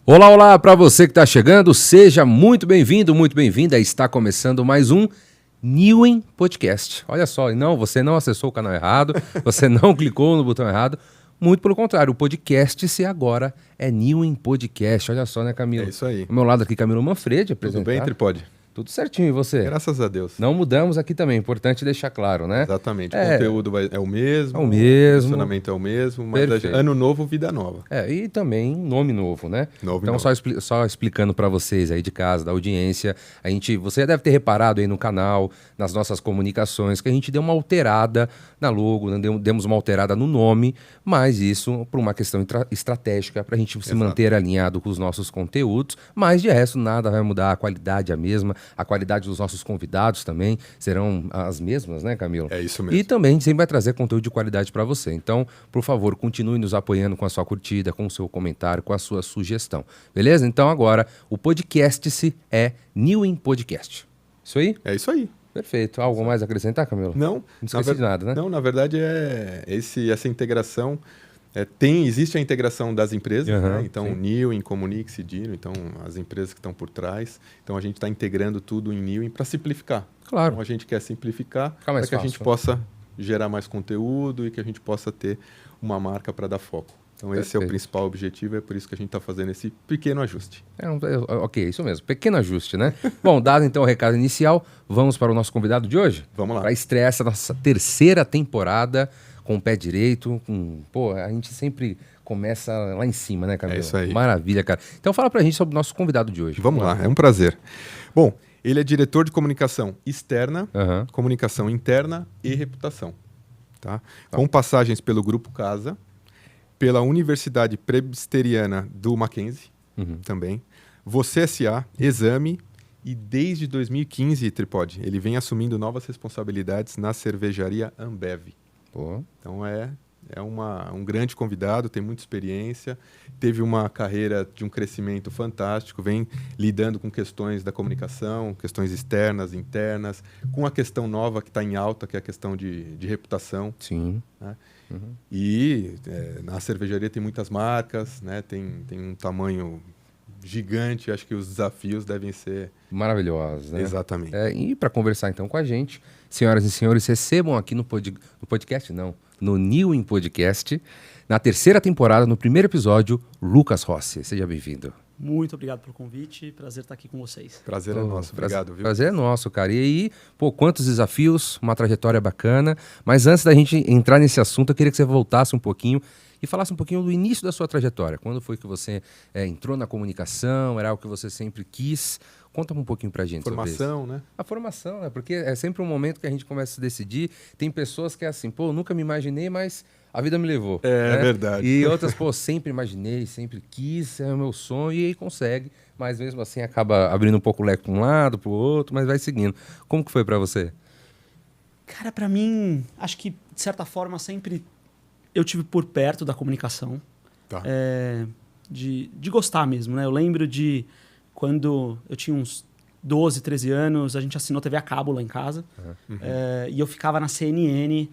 Olá, olá para você que está chegando, seja muito bem-vindo, muito bem-vinda. Está começando mais um Newin Podcast. Olha só, não, você não acessou o canal errado, você não clicou no botão errado. Muito pelo contrário, o podcast se agora é Newin Podcast. Olha só, né, Camilo? É isso aí. Ao meu lado aqui, Camilo Manfredi, apresentar. Tudo bem, Tripod? Tudo certinho, e você? Graças a Deus. Não mudamos aqui também, importante deixar claro, né? Exatamente, o conteúdo é o mesmo, É o mesmo. o funcionamento é o mesmo, mas ano novo, vida nova. E também nome novo, né? Novo então, só explicando para vocês aí de casa, da audiência, você deve ter reparado aí no canal, nas nossas comunicações, que a gente deu uma alterada na logo, demos uma alterada no nome, mas isso por uma questão estratégica, para a gente se manter alinhado com os nossos conteúdos, mas de resto nada vai mudar, a qualidade é a mesma, a qualidade dos nossos convidados também serão as mesmas, né, Camilo? É isso mesmo. E também a gente sempre vai trazer conteúdo de qualidade para você. Então, por favor, continue nos apoiando com a sua curtida, com o seu comentário, com a sua sugestão. Beleza? Então agora, o podcast é Newin Podcast. Isso aí? É isso aí. Perfeito. Algo mais a acrescentar, Camilo? Não esqueci de nada, né? Não, na verdade essa integração. Existe a integração das empresas, né? Então Newin, Comunique, Cidino, então as empresas que estão por trás. Então a gente está integrando tudo em Newin para simplificar. Claro. Então a gente quer simplificar para que a gente possa gerar mais conteúdo e que a gente possa ter uma marca para dar foco. Então esse é o principal objetivo, é por isso que a gente está fazendo esse pequeno ajuste. Ok, isso mesmo, pequeno ajuste, né? Bom, dado então o recado inicial, vamos para o nosso convidado de hoje? Vamos lá. Para estrear essa nossa terceira temporada com o pé direito. A gente sempre começa lá em cima, né, Camilo? É isso aí. Maravilha, cara. Então fala pra gente sobre o nosso convidado de hoje. Vamos lá, é um prazer. Bom, ele é diretor de comunicação externa, comunicação interna e reputação. Tá? Com passagens pelo Grupo Casa, pela Universidade Presbiteriana do Mackenzie, também, Você S.A., Exame, e desde 2015, Tripod, ele vem assumindo novas responsabilidades na cervejaria Ambev. Pô. Então um grande convidado, tem muita experiência, teve uma carreira de um crescimento fantástico, vem lidando com questões da comunicação, questões externas, internas, com a questão nova que está em alta, que é a questão de reputação. Sim. Né? E na cervejaria tem muitas marcas, né? Tem um tamanho gigante, acho que os desafios devem ser maravilhosos, né? Exatamente. E para conversar então com a gente, senhoras e senhores, recebam aqui no podcast, não, no Newin Podcast, na terceira temporada, no primeiro episódio, Lucas Rossi. Seja bem-vindo. Muito obrigado pelo convite, prazer estar aqui com vocês. Prazer é nosso, obrigado. Viu? Prazer é nosso, cara. E aí, quantos desafios, uma trajetória bacana. Mas antes da gente entrar nesse assunto, eu queria que você voltasse um pouquinho e falasse um pouquinho do início da sua trajetória. Quando foi que você entrou na comunicação? Era algo que você sempre quis? Conta um pouquinho pra gente. Formação, né? A formação, né? Porque é sempre um momento que a gente começa a se decidir. Tem pessoas que é assim, nunca me imaginei, mas a vida me levou. É né? verdade. E outras, sempre imaginei, sempre quis, é o meu sonho, e aí consegue. Mas mesmo assim acaba abrindo um pouco o leque para um lado, para o outro, mas vai seguindo. Como que foi para você? Cara, para mim, acho que de certa forma sempre eu tive por perto da comunicação. Tá. De gostar mesmo, né? Eu lembro de quando eu tinha uns 12, 13 anos, a gente assinou TV a cabo lá em casa. E eu ficava na CNN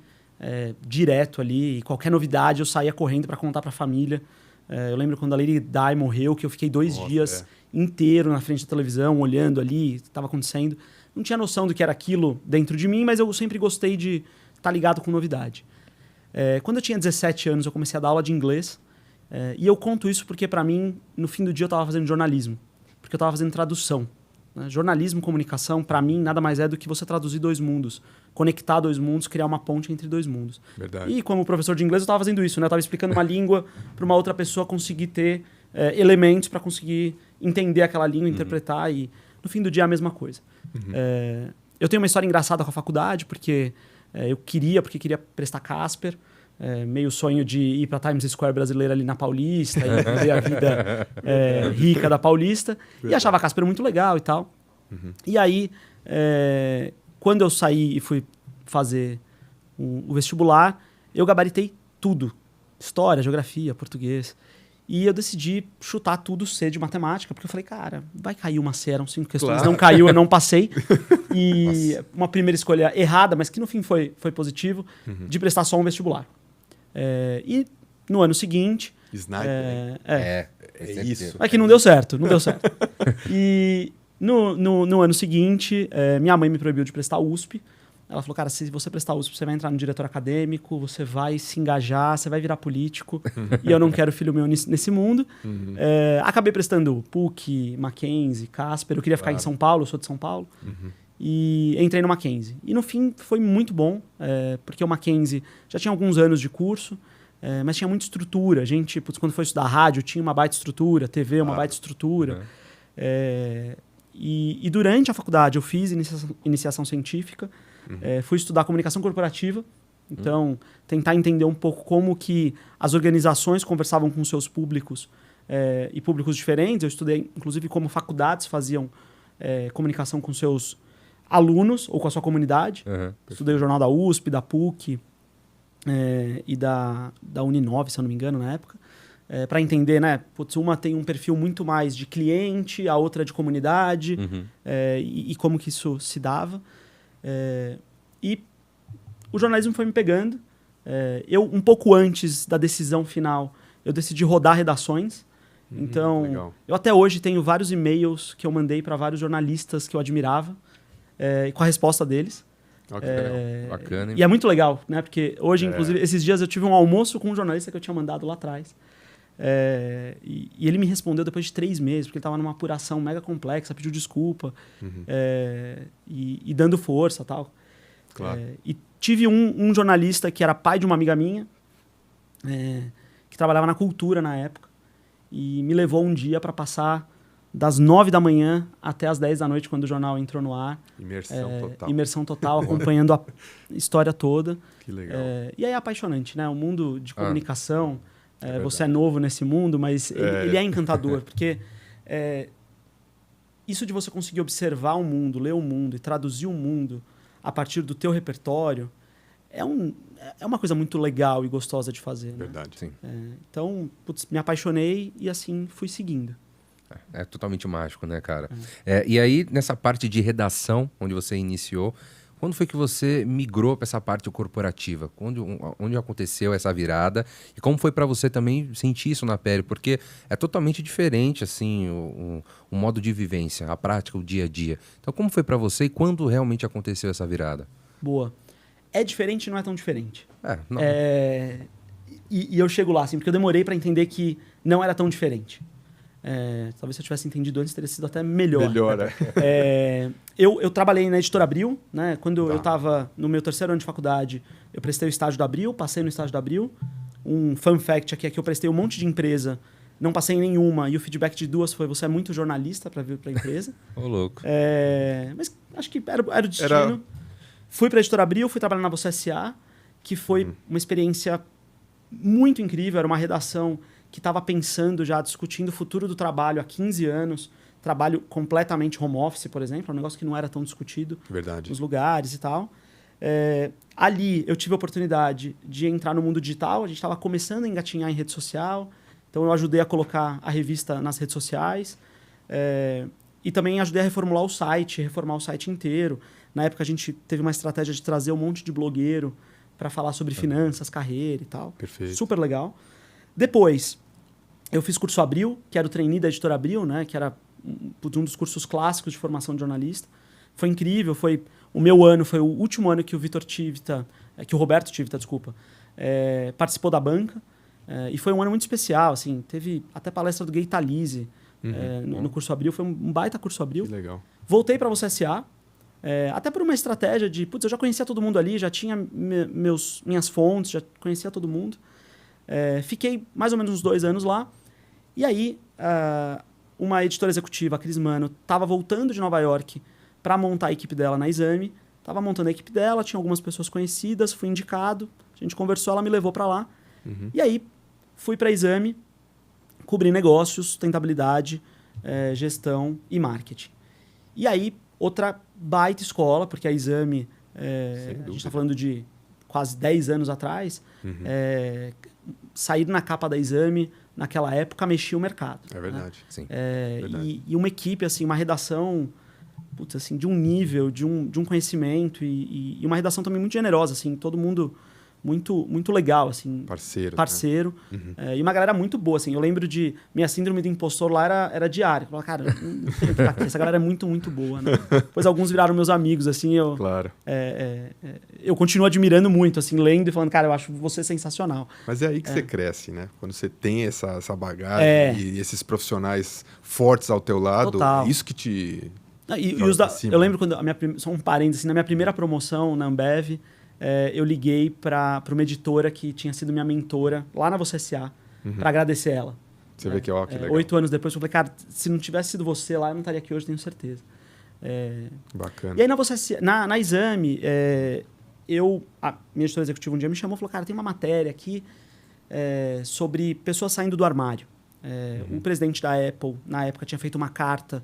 direto ali. E qualquer novidade eu saía correndo para contar para a família. Eu lembro quando a Lady Di morreu, que eu fiquei 2 dias inteiro na frente da televisão, olhando ali o que estava acontecendo. Não tinha noção do que era aquilo dentro de mim, mas eu sempre gostei de estar ligado com novidade. Quando eu tinha 17 anos, eu comecei a dar aula de inglês. E eu conto isso porque, para mim, no fim do dia eu estava fazendo jornalismo. Porque eu estava fazendo tradução. Né? Jornalismo, comunicação, para mim, nada mais é do que você traduzir 2 mundos. Conectar 2 mundos, criar uma ponte entre 2 mundos. Verdade. E como professor de inglês, eu estava fazendo isso. Né? Eu estava explicando uma língua para uma outra pessoa conseguir ter elementos para conseguir entender aquela língua, interpretar. E no fim do dia é a mesma coisa. Eu tenho uma história engraçada com a faculdade, porque eu queria prestar Casper. Meio sonho de ir para Times Square brasileira ali na Paulista e viver a vida rica da Paulista. E achava a Casper muito legal e tal. E aí, quando eu saí e fui fazer o vestibular, eu gabaritei tudo. História, geografia, português. E eu decidi chutar tudo C de matemática, porque eu falei, cara, vai cair uma C, eram 5 questões, não caiu, eu não passei. E uma primeira escolha errada, mas que no fim foi positivo, de prestar só um vestibular. E no ano seguinte... Sniper, É isso. É que não deu certo, não deu certo. E no ano seguinte, minha mãe me proibiu de prestar USP. Ela falou, cara, se você prestar USP, você vai entrar no diretor acadêmico, você vai se engajar, você vai virar político. E eu não quero filho meu nesse mundo. Acabei prestando PUC, Mackenzie, Casper. Eu queria ficar em São Paulo, eu sou de São Paulo. E entrei no Mackenzie. E no fim foi muito bom, porque o Mackenzie já tinha alguns anos de curso, mas tinha muita estrutura. A gente, quando foi estudar rádio, tinha uma baita estrutura, TV, uma baita estrutura. E durante a faculdade eu fiz iniciação científica, fui estudar comunicação corporativa, então tentar entender um pouco como que as organizações conversavam com seus públicos e públicos diferentes. Eu estudei, inclusive, como faculdades faziam comunicação com seus alunos ou com a sua comunidade. Estudei o jornal da USP, da PUC e da Uninove, se eu não me engano, na época. Para entender, né? Putz, uma tem um perfil muito mais de cliente, a outra de comunidade, e como que isso se dava. E o jornalismo foi me pegando. Eu, um pouco antes da decisão final, eu decidi rodar redações. Então, legal. Eu até hoje tenho vários e-mails que eu mandei para vários jornalistas que eu admirava, com a resposta deles. Bacana, hein? E é muito legal, né? Porque hoje, inclusive, esses dias eu tive um almoço com um jornalista que eu tinha mandado lá atrás. E ele me respondeu depois de 3 meses, porque ele estava numa apuração mega complexa, pediu desculpa, e dando força e tal. Claro. E tive um jornalista que era pai de uma amiga minha, que trabalhava na cultura na época, e me levou um dia para passar das 9 da manhã até as 10 da noite, quando o jornal entrou no ar. Imersão total, acompanhando a história toda. Que legal. E aí é apaixonante, né? O mundo de comunicação... você é novo nesse mundo, mas ele é encantador, porque isso de você conseguir observar o mundo, ler o mundo e traduzir o mundo a partir do teu repertório é uma coisa muito legal e gostosa de fazer. Verdade. Né? Sim. Então, me apaixonei e assim fui seguindo. É totalmente mágico, né, cara? E aí, nessa parte de redação, onde você iniciou, quando foi que você migrou para essa parte corporativa? Onde aconteceu essa virada? E como foi para você também sentir isso na pele? Porque é totalmente diferente, assim, o modo de vivência, a prática, o dia a dia. Então, como foi para você e quando realmente aconteceu essa virada? Boa. É diferente e não é tão diferente. Não. E eu chego lá, assim, porque eu demorei para entender que não era tão diferente. Talvez se eu tivesse entendido antes, teria sido até melhor. Eu trabalhei na Editora Abril, né? Quando eu estava no meu 3º ano de faculdade, eu prestei o estágio da Abril, passei no estágio da Abril. Um fun fact aqui é que eu prestei um monte de empresa, não passei em nenhuma, e o feedback de 2 foi: você é muito jornalista para vir para a empresa. Ô, louco. Mas acho que era o destino. Fui para a Editora Abril, fui trabalhar na Você S.A., que foi uma experiência muito incrível. Era uma redação que estava pensando já, discutindo o futuro do trabalho há 15 anos. Trabalho completamente home office, por exemplo, um negócio que não era tão discutido nos lugares e tal. Ali eu tive a oportunidade de entrar no mundo digital. A gente estava começando a engatinhar em rede social, então eu ajudei a colocar a revista nas redes sociais, e também ajudei a reformar o site inteiro. Na época a gente teve uma estratégia de trazer um monte de blogueiro para falar sobre finanças, carreira e tal. Perfeito. Super legal. Depois, eu fiz curso Abril, que era o trainee da Editora Abril, né? Que era um dos cursos clássicos de formação de jornalista. Foi incrível, o meu ano foi o último ano que o Roberto Tivita, participou da banca. E foi um ano muito especial, assim, teve até palestra do Gay Talise no curso Abril, foi um baita curso Abril. Que legal. Voltei para a Você S.A., até por uma estratégia de, eu já conhecia todo mundo ali, já tinha minhas fontes, já conhecia todo mundo. Fiquei mais ou menos uns 2 anos lá. E aí, uma editora executiva, a Cris Mano, estava voltando de Nova York para montar a equipe dela na Exame. Estava montando a equipe dela, tinha algumas pessoas conhecidas, fui indicado, a gente conversou, ela me levou para lá. E aí, fui para a Exame, cobri negócios, sustentabilidade, gestão e marketing. E aí, outra baita escola, porque a Exame, a gente está falando de quase 10 anos atrás, sair na capa da Exame, naquela época, mexia o mercado. É verdade. Né? Sim. Verdade. E uma equipe, assim, uma redação assim, de um nível, de um conhecimento e uma redação também muito generosa. Assim, todo mundo muito legal, assim. Parceiro. Né? E uma galera muito boa, assim. Eu lembro de... Minha síndrome do impostor lá era diária. Eu falava, cara, não tenho que ficar aqui. Essa galera é muito, muito boa, né? Depois alguns viraram meus amigos, assim. Claro. Eu continuo admirando muito, assim, lendo e falando, cara, eu acho você sensacional. Mas é aí que você cresce, né? Quando você tem essa bagagem e esses profissionais fortes ao teu lado, Total. É isso que te... Eu lembro quando... Só um parênteses, assim, na minha primeira promoção na Ambev, eu liguei para uma editora que tinha sido minha mentora lá na Você S.A. para agradecer ela. Você vê que, que legal. 8 anos depois, eu falei, cara, se não tivesse sido você lá, eu não estaria aqui hoje, tenho certeza. Bacana. E aí na Você S.A., na Exame, a minha editora executiva um dia me chamou e falou, cara, tem uma matéria aqui sobre pessoas saindo do armário. O presidente da Apple, na época, tinha feito uma carta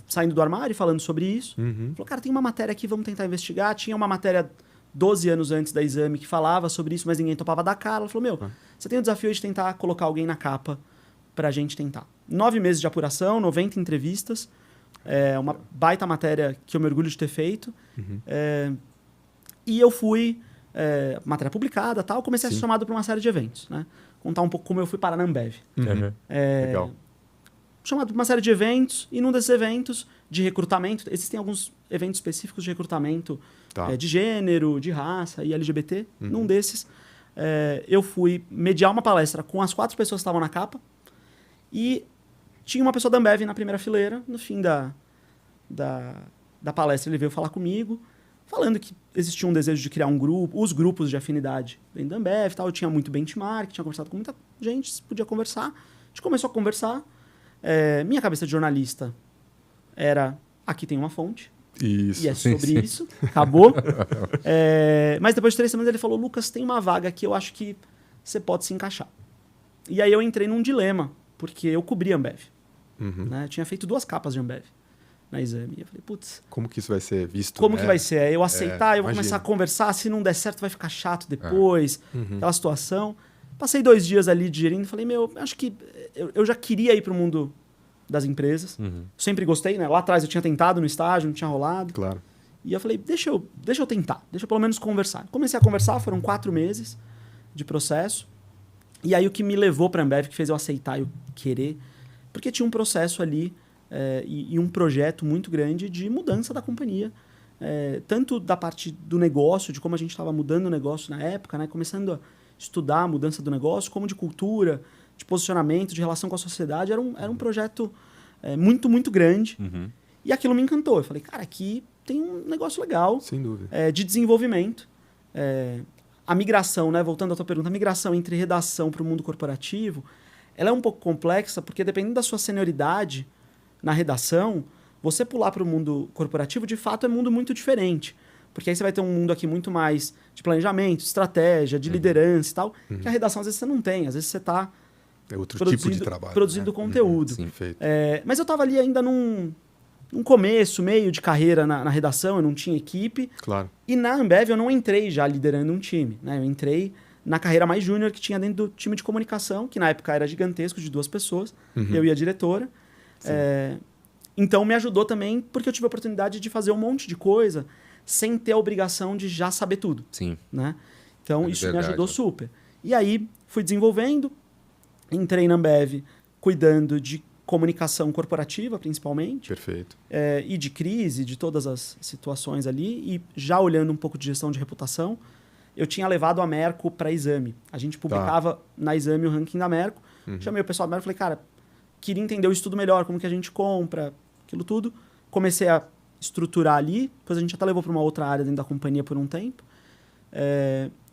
saindo do armário e falando sobre isso. Falou, cara, tem uma matéria aqui, vamos tentar investigar. Tinha uma matéria 12 anos antes da Exame que falava sobre isso, mas ninguém topava dar cara. Ela falou, você tem o desafio de tentar colocar alguém na capa pra gente tentar. 9 meses de apuração, 90 entrevistas, uma baita matéria que eu me orgulho de ter feito. E eu fui, matéria publicada, tal, comecei a ser chamado para uma série de eventos, né? Contar um pouco como eu fui parar na Ambev. Legal. Chamado para uma série de eventos, e num desses eventos de recrutamento, existem alguns eventos específicos de recrutamento de gênero, de raça e LGBT. Num desses, eu fui mediar uma palestra com as 4 pessoas que estavam na capa, e tinha uma pessoa da Ambev na primeira fileira. No fim da palestra, ele veio falar comigo, falando que existia um desejo de criar um grupo, os grupos de afinidade dentro da Ambev, tal. Eu tinha muito benchmark, tinha conversado com muita gente, podia conversar. A gente começou a conversar. Minha cabeça de jornalista era, aqui tem uma fonte. Isso. E é sobre isso. Acabou. Mas depois de 3 semanas ele falou, Lucas, tem uma vaga que eu acho que você pode se encaixar. E aí eu entrei num dilema, porque eu cobri a Ambev. Né? Eu tinha feito 2 capas de Ambev na Exame. E eu falei, putz... Como que isso vai ser visto? Como que vai ser? Eu aceitar, eu vou começar a conversar, se não der certo vai ficar chato depois, aquela situação. Passei 2 dias ali digerindo e falei, acho que eu já queria ir para o mundo das empresas. Sempre gostei, né? Lá atrás eu tinha tentado no estágio, não tinha rolado. Claro. E eu falei, deixa eu tentar, deixa eu pelo menos conversar. Comecei a conversar, foram 4 meses de processo. E aí o que me levou para a Ambev, que fez eu aceitar e eu querer, porque tinha um processo ali e um projeto muito grande de mudança da companhia. Tanto da parte do negócio, de como a gente estava mudando o negócio na época, né? Começando a estudar a mudança do negócio, como de cultura, de posicionamento, de relação com a sociedade. Era um projeto muito, muito grande. E aquilo me encantou. Eu falei, cara, aqui tem um negócio legal. Sem dúvida. De desenvolvimento. A migração, né? Voltando à tua pergunta, a migração entre redação para o mundo corporativo, ela é um pouco complexa, porque dependendo da sua senioridade na redação, você pular para o mundo corporativo, de fato, é um mundo muito diferente. Porque aí você vai ter um mundo aqui muito mais de planejamento, estratégia, de liderança e tal, que a redação às vezes você não tem. Às vezes você está tipo de trabalho, produzindo conteúdo. Sim, feito. Mas eu estava ali ainda num começo, meio de carreira na redação, eu não tinha equipe. Claro. E na Ambev eu não entrei já liderando um time. Né? Eu entrei na carreira mais júnior que tinha dentro do time de comunicação, que na época era gigantesco, de 2 pessoas. Eu e a diretora. Então me ajudou também, porque eu tive a oportunidade de fazer um monte de coisa sem ter a obrigação de já saber tudo. Sim. Né? Então isso me ajudou super. E aí fui desenvolvendo, entrei na Ambev cuidando de comunicação corporativa, principalmente. Perfeito. E de crise, de todas as situações ali. E já olhando um pouco de gestão de reputação, eu tinha levado a Merco para a Exame. A gente publicava na Exame o ranking da Merco. Chamei o pessoal da Merco e falei, cara, queria entender o estudo melhor, como que a gente compra, aquilo tudo. Comecei a estruturar ali, depois a gente até levou para uma outra área dentro da companhia por um tempo.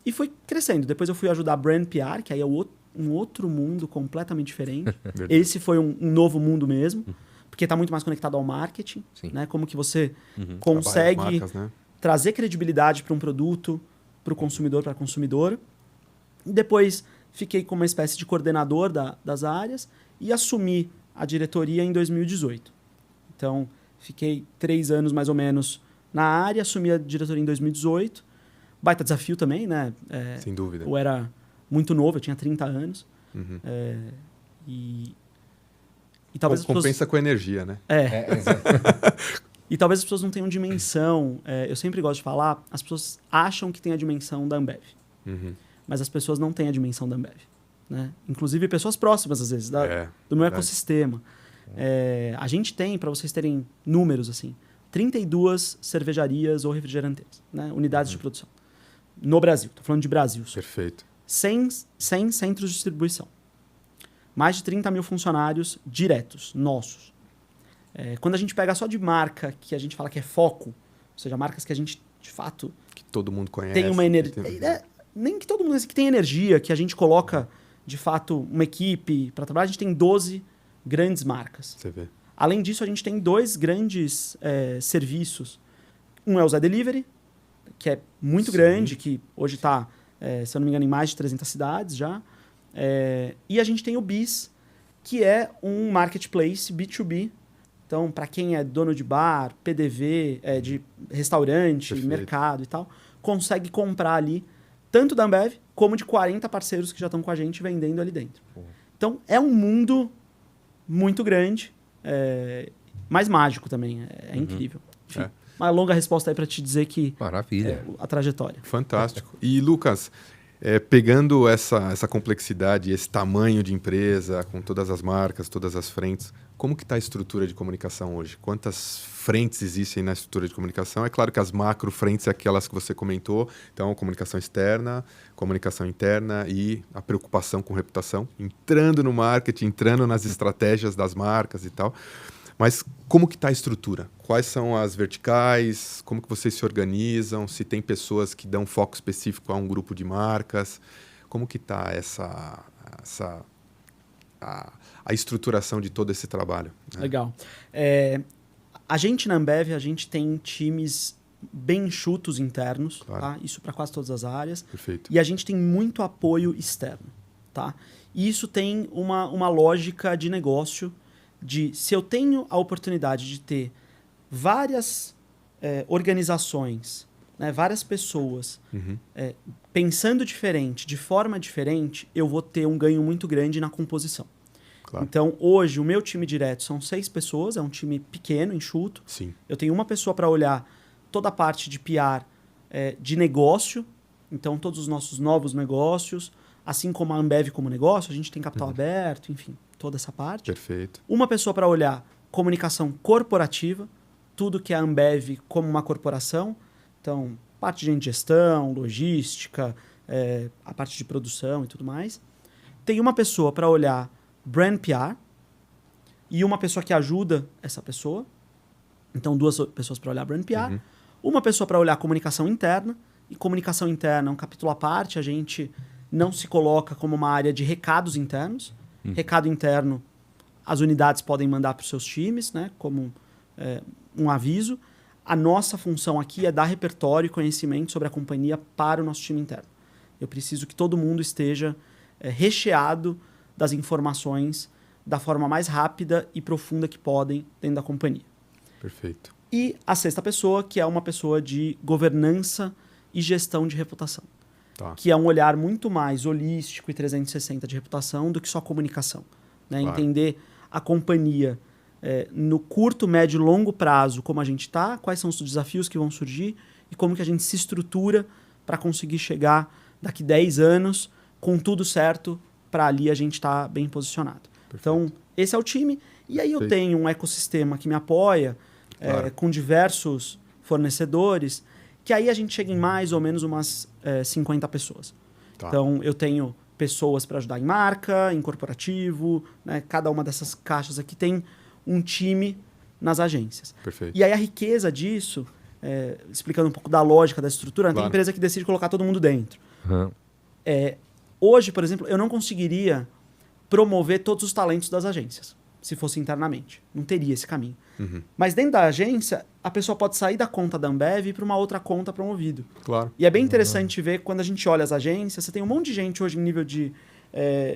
E foi crescendo. Depois eu fui ajudar a Brand PR, que aí é um outro mundo completamente diferente. Esse foi um novo mundo mesmo, porque está muito mais conectado ao marketing, né? Como que você consegue marcas, né? Trazer credibilidade para um produto, para o consumidor, para a consumidora. E depois fiquei como uma espécie de coordenador das áreas e assumi a diretoria em 2018. Então, fiquei 3 anos mais ou menos na área, assumi a diretoria em 2018. Baita desafio também, né? Sem dúvida. Eu era muito novo, eu tinha 30 anos. E talvez compensa com energia, né? E talvez as pessoas não tenham dimensão. Eu sempre gosto de falar, as pessoas acham que tem a dimensão da Ambev. Mas as pessoas não têm a dimensão da Ambev. Né? Inclusive pessoas próximas, às vezes, do meu ecossistema. A gente tem, para vocês terem números, assim, 32 cervejarias ou refrigeranteiras, né? Unidades de produção. No Brasil, estou falando de Brasil. Perfeito. 100 centros de distribuição. Mais de 30 mil funcionários diretos, nossos. Quando a gente pega só de marca que a gente fala que é foco, ou seja, marcas que a gente, de fato... Que todo mundo conhece. Tem uma energia... Nem que todo mundo... Que tem energia, que a gente coloca, de fato, uma equipe para trabalhar. A gente tem 12 grandes marcas. Você vê. Além disso, a gente tem 2 grandes serviços. Um é o Zé Delivery, que é muito grande, que hoje está, se eu não me engano, em mais de 300 cidades já. E a gente tem o BIS, que é um marketplace B2B. Então, para quem é dono de bar, PDV, de restaurante, mercado e tal, consegue comprar ali tanto da Ambev como de 40 parceiros que já estão com a gente vendendo ali dentro. Então, é um mundo muito grande, mas mágico também. É incrível. Enfim, uma longa resposta aí para te dizer que... Maravilha. A trajetória. Fantástico. E, Lucas, pegando essa complexidade, esse tamanho de empresa, com todas as marcas, todas as frentes, como que está a estrutura de comunicação hoje? Quantas frentes existem na estrutura de comunicação? É claro que as macro frentes é aquelas que você comentou, então comunicação externa, comunicação interna e a preocupação com reputação, entrando no marketing, entrando nas estratégias das marcas e tal. Mas como que está a estrutura? Quais são as verticais? Como que vocês se organizam? Se tem pessoas que dão foco específico a um grupo de marcas? Como que está a estruturação de todo esse trabalho? Né? Legal. A gente na Ambev, a gente tem times bem enxutos internos, claro. Tá? Isso para quase todas as áreas. Perfeito. E a gente tem muito apoio externo. Tá? E isso tem uma lógica de negócio de se eu tenho a oportunidade de ter várias organizações, né, várias pessoas pensando diferente, de forma diferente, eu vou ter um ganho muito grande na composição. Claro. Então, hoje, o meu time direto são 6 pessoas, é um time pequeno, enxuto. Sim. Eu tenho uma pessoa para olhar toda a parte de PR de negócio, então todos os nossos novos negócios, assim como a Ambev como negócio, a gente tem capital aberto, enfim, toda essa parte. Perfeito. Uma pessoa para olhar comunicação corporativa, tudo que é a Ambev como uma corporação, então parte de gestão, logística, a parte de produção e tudo mais. Tem uma pessoa para olhar brand PR e uma pessoa que ajuda essa pessoa. Então, 2 pessoas para olhar brand PR. Uma pessoa para olhar comunicação interna. E comunicação interna é um capítulo à parte. A gente não se coloca como uma área de recados internos. Recado interno, as unidades podem mandar para os seus times, né, como um aviso. A nossa função aqui é dar repertório e conhecimento sobre a companhia para o nosso time interno. Eu preciso que todo mundo esteja recheado das informações da forma mais rápida e profunda que podem dentro da companhia. Perfeito. E a 6ª pessoa, que é uma pessoa de governança e gestão de reputação. Tá. Que é um olhar muito mais holístico e 360 de reputação do que só comunicação. Né? Claro. Entender a companhia no curto, médio e longo prazo, como a gente está, quais são os desafios que vão surgir e como que a gente se estrutura para conseguir chegar daqui 10 anos com tudo certo para ali a gente estar bem posicionado. Perfeito. Então, esse é o time. E aí eu tenho um ecossistema que me apoia, claro. Com diversos fornecedores, que aí a gente chega em mais ou menos umas 50 pessoas. Tá. Então, eu tenho pessoas para ajudar em marca, em corporativo, né? Cada uma dessas caixas aqui tem um time nas agências. Perfeito. E aí a riqueza disso, explicando um pouco da lógica da estrutura, claro. Tem empresa que decide colocar todo mundo dentro. Hoje, por exemplo, eu não conseguiria promover todos os talentos das agências, se fosse internamente. Não teria esse caminho. Mas dentro da agência, a pessoa pode sair da conta da Ambev e ir para uma outra conta promovido. Claro. E é bem interessante ver, quando a gente olha as agências, você tem um monte de gente hoje em nível de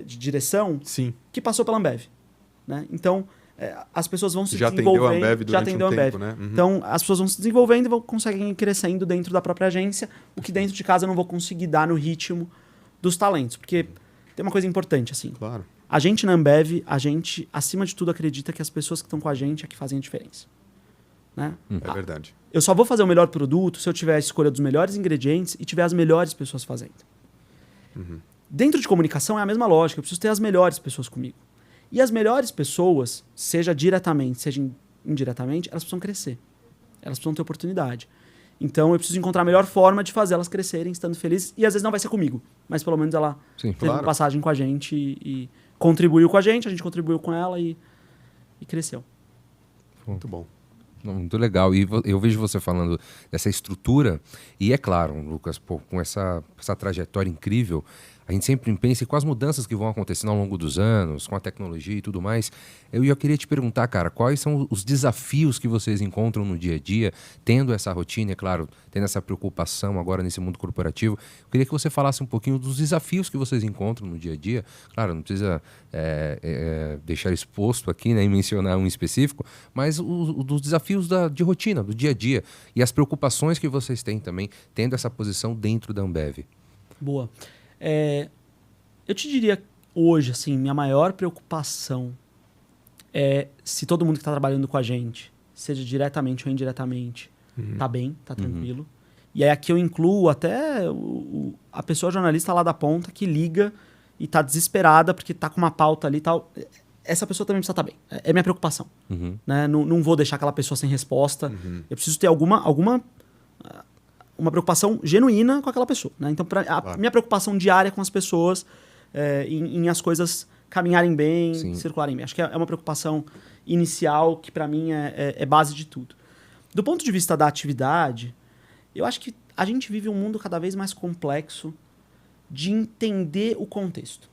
direção. Sim. Que passou pela Ambev. Né? Então, as pessoas vão se já desenvolvendo. Atendeu a Ambev durante um tempo, né? Então, as pessoas vão se desenvolvendo e conseguem ir crescendo dentro da própria agência, o que dentro de casa eu não vou conseguir dar no ritmo dos talentos. Porque tem uma coisa importante, assim. Claro. A gente na Ambev, a gente, acima de tudo, acredita que as pessoas que estão com a gente é que fazem a diferença. Né? É verdade. Eu só vou fazer o melhor produto se eu tiver a escolha dos melhores ingredientes e tiver as melhores pessoas fazendo. Dentro de comunicação é a mesma lógica. Eu preciso ter as melhores pessoas comigo. E as melhores pessoas, seja diretamente, seja indiretamente, elas precisam crescer. Elas precisam ter oportunidade. Então eu preciso encontrar a melhor forma de fazer elas crescerem, estando felizes. E às vezes não vai ser comigo, mas pelo menos ela teve uma passagem com a gente e contribuiu com a gente contribuiu com ela e cresceu. Muito bom. Muito legal. E eu vejo você falando dessa estrutura, e é claro, Lucas, com essa trajetória incrível, a gente sempre pensa com as mudanças que vão acontecendo ao longo dos anos, com a tecnologia e tudo mais. Eu já queria te perguntar, cara, quais são os desafios que vocês encontram no dia a dia, tendo essa rotina, é claro, tendo essa preocupação agora nesse mundo corporativo. Eu queria que você falasse um pouquinho dos desafios que vocês encontram no dia a dia. Claro, não precisa deixar exposto aqui, né, e mencionar um específico, mas dos desafios de rotina, do dia a dia, e as preocupações que vocês têm também, tendo essa posição dentro da Ambev. Boa. Eu te diria hoje, assim, minha maior preocupação é se todo mundo que está trabalhando com a gente, seja diretamente ou indiretamente, tá bem, tá tranquilo. E aí aqui eu incluo até a pessoa jornalista lá da ponta que liga e tá desesperada porque tá com uma pauta ali e tal. Essa pessoa também precisa estar bem. É minha preocupação. Né? Não vou deixar aquela pessoa sem resposta. Eu preciso ter uma preocupação genuína com aquela pessoa. Né? Então, a minha preocupação diária com as pessoas em as coisas caminharem bem, circularem bem. Acho que é uma preocupação inicial que, para mim, é base de tudo. Do ponto de vista da atividade, eu acho que a gente vive um mundo cada vez mais complexo de entender o contexto.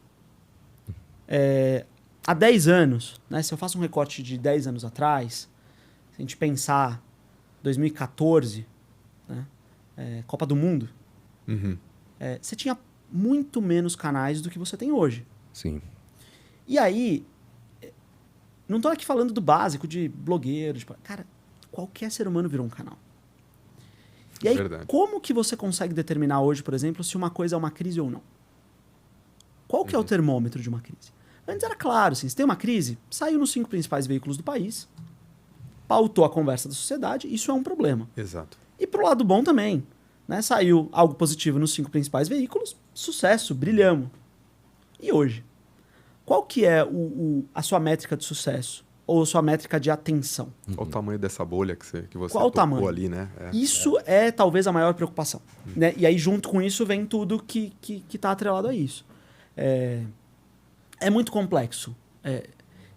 Há 10 anos, né, se eu faço um recorte de 10 anos atrás, se a gente pensar 2014, né, Copa do Mundo, você tinha muito menos canais do que você tem hoje. Sim. E aí, não estou aqui falando do básico de blogueiro, cara, qualquer ser humano virou um canal. E aí, como que você consegue determinar hoje, por exemplo, se uma coisa é uma crise ou não? Qual que é o termômetro de uma crise? Antes era claro, assim, se tem uma crise, saiu nos 5 principais veículos do país, pautou a conversa da sociedade, isso é um problema. Exato. E pro lado bom também, né? Saiu algo positivo nos 5 principais veículos, sucesso, brilhamos. E hoje? Qual que é a sua métrica de sucesso? Ou a sua métrica de atenção? Qual o tamanho dessa bolha que você Qual o tamanho? ali, né? Isso é talvez a maior preocupação. Né? E aí junto com isso vem tudo que tá atrelado a isso. É muito complexo.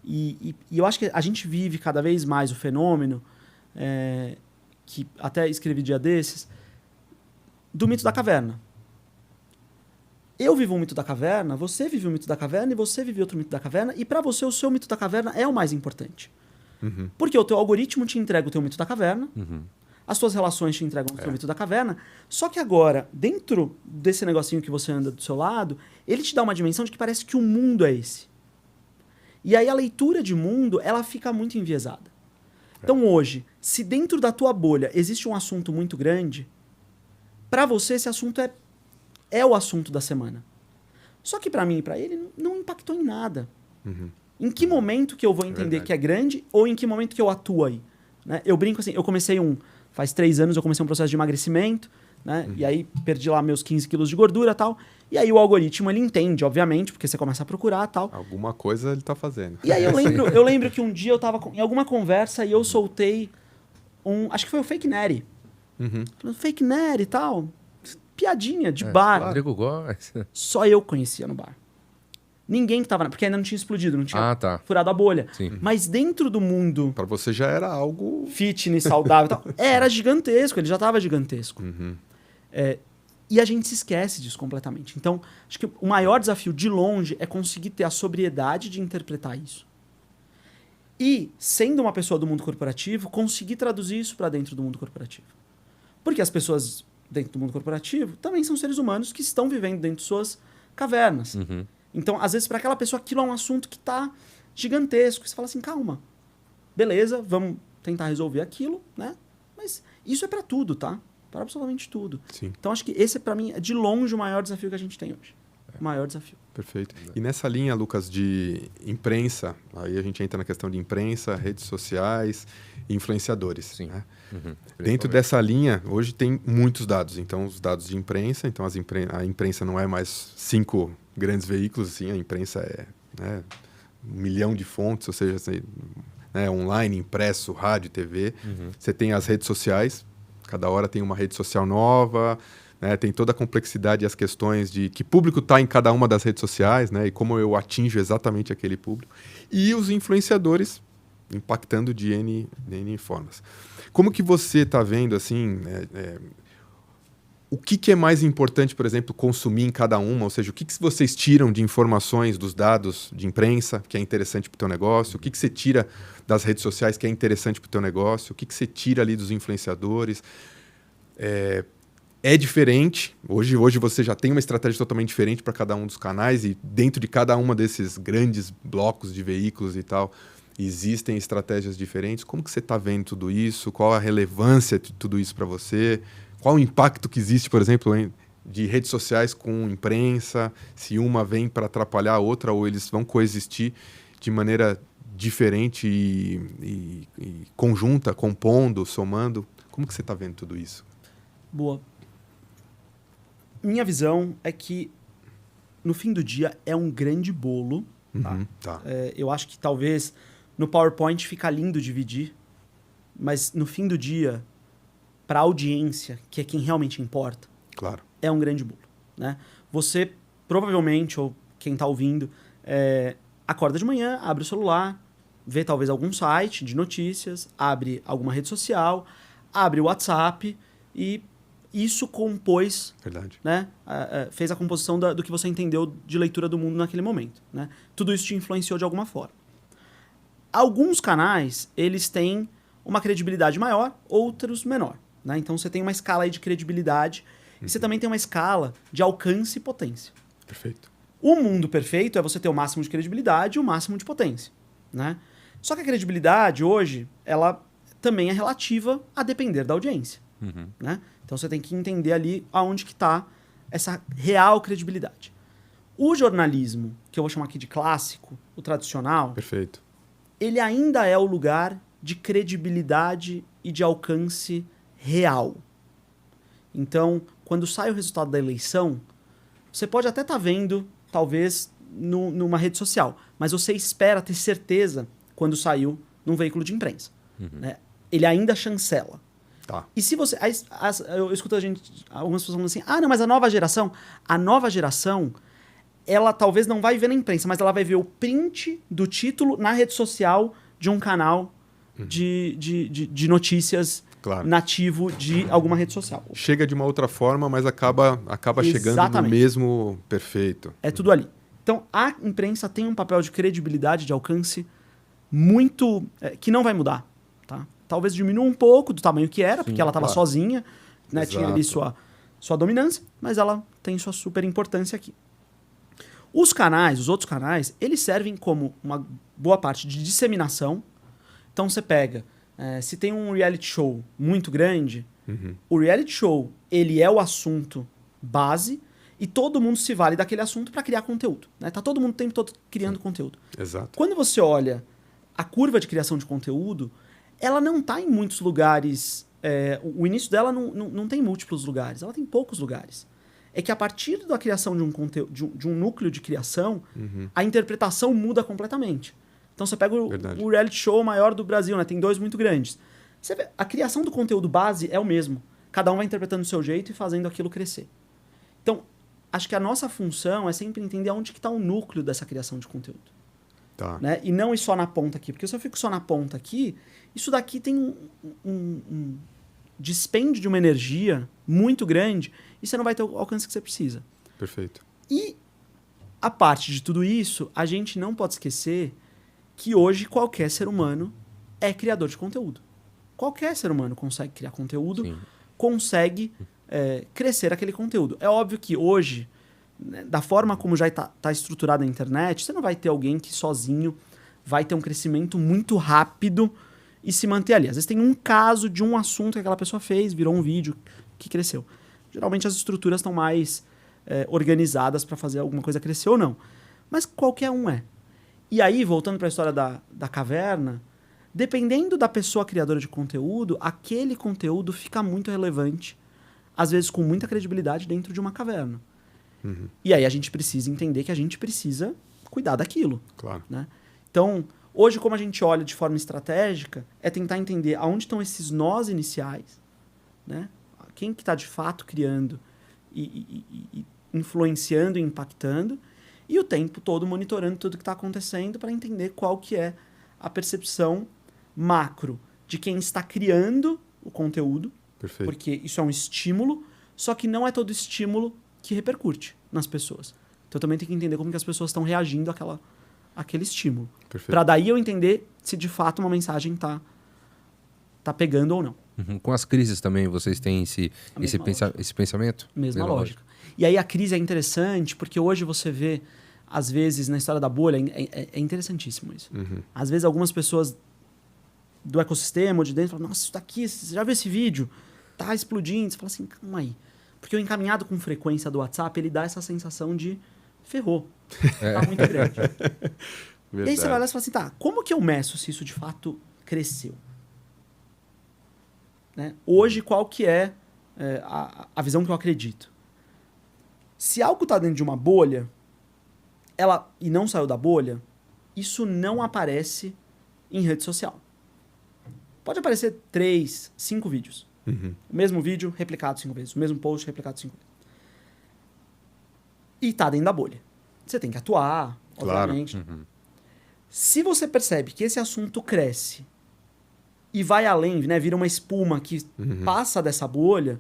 E eu acho que a gente vive cada vez mais o fenômeno, que até escrevi dia desses, do mito da caverna. Eu vivo um mito da caverna, você vive um mito da caverna e você vive outro mito da caverna, e para você o seu mito da caverna é o mais importante. Porque o teu algoritmo te entrega o teu mito da caverna, as suas relações te entregam o teu mito da caverna, só que agora, dentro desse negocinho que você anda do seu lado, ele te dá uma dimensão de que parece que o mundo é esse. E aí a leitura de mundo, ela fica muito enviesada. Então hoje, se dentro da tua bolha existe um assunto muito grande, para você esse assunto é o assunto da semana. Só que para mim e para ele não impactou em nada. Em que momento que eu vou entender que é grande ou em que momento que eu atuo aí? Né? Eu brinco assim, eu comecei faz 3 anos eu comecei um processo de emagrecimento, né? E aí perdi lá meus 15 quilos de gordura e tal. E aí o algoritmo ele entende, obviamente, porque você começa a procurar e tal. Alguma coisa ele tá fazendo. E aí eu lembro que um dia eu tava em alguma conversa e eu soltei acho que foi o Fake Neri. Fake Neri e tal. Piadinha de bar. Rodrigo Góes. Só eu conhecia no bar. Ninguém que tava... Porque ainda não tinha explodido, não tinha furado a bolha. Sim. Mas dentro do mundo... Para você já era algo... fitness, saudável e tal. Era gigantesco, ele já estava gigantesco. E a gente se esquece disso completamente. Então, acho que o maior desafio de longe é conseguir ter a sobriedade de interpretar isso. E, sendo uma pessoa do mundo corporativo, conseguir traduzir isso para dentro do mundo corporativo. Porque as pessoas dentro do mundo corporativo também são seres humanos que estão vivendo dentro de suas cavernas. Então, às vezes, para aquela pessoa, aquilo é um assunto que está gigantesco. Você fala assim, calma, beleza, vamos tentar resolver aquilo, né? Mas isso é para tudo, tá? Para absolutamente tudo. Sim. Então, acho que esse, para mim, é de longe o maior desafio que a gente tem hoje. O maior desafio. Perfeito. E nessa linha, Lucas, de imprensa, aí a gente entra na questão de imprensa, redes sociais, influenciadores. Sim. Né? Dentro dessa linha, hoje tem muitos dados. Então, os dados de imprensa, então a imprensa não é mais 5 grandes veículos, assim, a imprensa é 1 milhão de fontes, ou seja, online, impresso, rádio, TV. Você tem as redes sociais, cada hora tem uma rede social nova, né? Tem toda a complexidade e as questões de que público está em cada uma das redes sociais, né? E como eu atinjo exatamente aquele público. E os influenciadores impactando de N formas. Como que você está vendo, assim, o que é mais importante, por exemplo, consumir em cada uma? Ou seja, o que vocês tiram de informações dos dados de imprensa, que é interessante para o teu negócio? O que você tira das redes sociais, que é interessante para o teu negócio? O que você tira ali dos influenciadores? É diferente. Hoje você já tem uma estratégia totalmente diferente para cada um dos canais e dentro de cada uma desses grandes blocos de veículos e tal, existem estratégias diferentes. Como que você está vendo tudo isso? Qual a relevância de tudo isso para você? Qual o impacto que existe, por exemplo, de redes sociais com imprensa? Se uma vem para atrapalhar a outra ou eles vão coexistir de maneira diferente e conjunta, compondo, somando? Como que você está vendo tudo isso? Boa. Minha visão é que, no fim do dia, é um grande bolo. Tá. Eu acho que talvez no PowerPoint fica lindo dividir, mas no fim do dia, para a audiência, que é quem realmente importa, claro, é um grande bolo. Né? Você, provavelmente, ou quem está ouvindo, acorda de manhã, abre o celular, vê talvez algum site de notícias, abre alguma rede social, abre o WhatsApp e isso compôs, né? Fez a composição do que você entendeu de leitura do mundo naquele momento. Né? Tudo isso te influenciou de alguma forma. Alguns canais, eles têm uma credibilidade maior, outros menor. Né? Então, você tem uma escala aí de credibilidade e você também tem uma escala de alcance e potência. Perfeito. O mundo perfeito é você ter o máximo de credibilidade e o máximo de potência. Né? Só que a credibilidade, hoje, ela também é relativa a depender da audiência. Né? Então, você tem que entender ali aonde que está essa real credibilidade. O jornalismo, que eu vou chamar aqui de clássico, o tradicional, perfeito, ele ainda é o lugar de credibilidade e de alcance real. Então, quando sai o resultado da eleição, você pode até estar vendo, talvez, numa rede social, mas você espera ter certeza quando saiu num veículo de imprensa. Né? Ele ainda chancela. Tá. E se você... eu escuto algumas pessoas falando assim, não, mas a nova geração, ela talvez não vai ver na imprensa, mas ela vai ver o print do título na rede social de um canal de notícias nativo de alguma rede social. Chega de uma outra forma, mas acaba chegando no mesmo perfeito. É tudo ali. Então, a imprensa tem um papel de credibilidade, de alcance muito... que não vai mudar. Tá? Talvez diminua um pouco do tamanho que era, porque ela estava sozinha, né? Tinha ali sua dominância, mas ela tem sua super importância aqui. Os outros canais, eles servem como uma boa parte de disseminação. Então você pega, se tem um reality show muito grande, o reality show, ele é o assunto base e todo mundo se vale daquele assunto para criar conteúdo. Né? Tá todo mundo o tempo todo criando conteúdo. Exato. Quando você olha a curva de criação de conteúdo, ela não está em muitos lugares. O início dela não tem múltiplos lugares, ela tem poucos lugares. É que a partir da criação de um conteúdo, de um núcleo de criação, a interpretação muda completamente. Então você pega o reality show maior do Brasil, né? Tem 2 muito grandes. Você vê, a criação do conteúdo base é o mesmo. Cada um vai interpretando do seu jeito e fazendo aquilo crescer. Então, acho que a nossa função é sempre entender onde que está o núcleo dessa criação de conteúdo. Tá. Né? E não ir só na ponta aqui. Porque se eu fico só na ponta aqui, isso daqui tem um dispêndio de uma energia muito grande e você não vai ter o alcance que você precisa. Perfeito. E a parte de tudo isso, a gente não pode esquecer que hoje qualquer ser humano é criador de conteúdo. Qualquer ser humano consegue criar conteúdo, consegue crescer aquele conteúdo. É óbvio que hoje, né, da forma como já está estruturada a internet, você não vai ter alguém que sozinho vai ter um crescimento muito rápido e se manter ali. Às vezes tem um caso de um assunto que aquela pessoa fez, virou um vídeo que cresceu. Geralmente as estruturas estão mais organizadas para fazer alguma coisa crescer ou não. Mas qualquer um é. E aí, voltando para a história da caverna, Dependendo da pessoa criadora de conteúdo, aquele conteúdo fica muito relevante, às vezes com muita credibilidade dentro de uma caverna. E aí a gente precisa entender que a gente precisa cuidar daquilo. Claro. Né? Então, hoje, como a gente olha de forma estratégica, é tentar entender aonde estão esses nós iniciais, né? Quem que está de fato criando e influenciando e impactando, e o tempo todo monitorando tudo que está acontecendo para entender qual que é a percepção macro de quem está criando o conteúdo, Perfeito. porque isso é um estímulo, só que não é todo estímulo que repercute nas pessoas. Então, eu também tenho que entender como que as pessoas estão reagindo àquele estímulo. Para daí eu entender se de fato uma mensagem tá pegando ou não. Com as crises também, vocês têm esse pensamento? Mesma lógica. E aí a crise é interessante porque hoje você vê, às vezes, na história da bolha, é interessantíssimo isso. Às vezes algumas pessoas do ecossistema ou de dentro falam, nossa, isso daqui, você já viu esse vídeo? Tá explodindo. Você fala assim, calma aí. Porque o encaminhado com frequência do WhatsApp, ele dá essa sensação de ferrou. Tá muito grande. E aí você vai lá e fala assim, tá, como que eu meço se isso de fato cresceu? Né? Hoje, qual que é a visão que eu acredito? Se algo está dentro de uma bolha e não saiu da bolha, isso não aparece em rede social. Pode aparecer 3, 5 vídeos. O mesmo vídeo replicado 5 vezes. O mesmo post replicado 5 vezes. E está dentro da bolha. Você tem que atuar, obviamente. Se você percebe que esse assunto cresce e vai além, né, vira uma espuma que passa dessa bolha,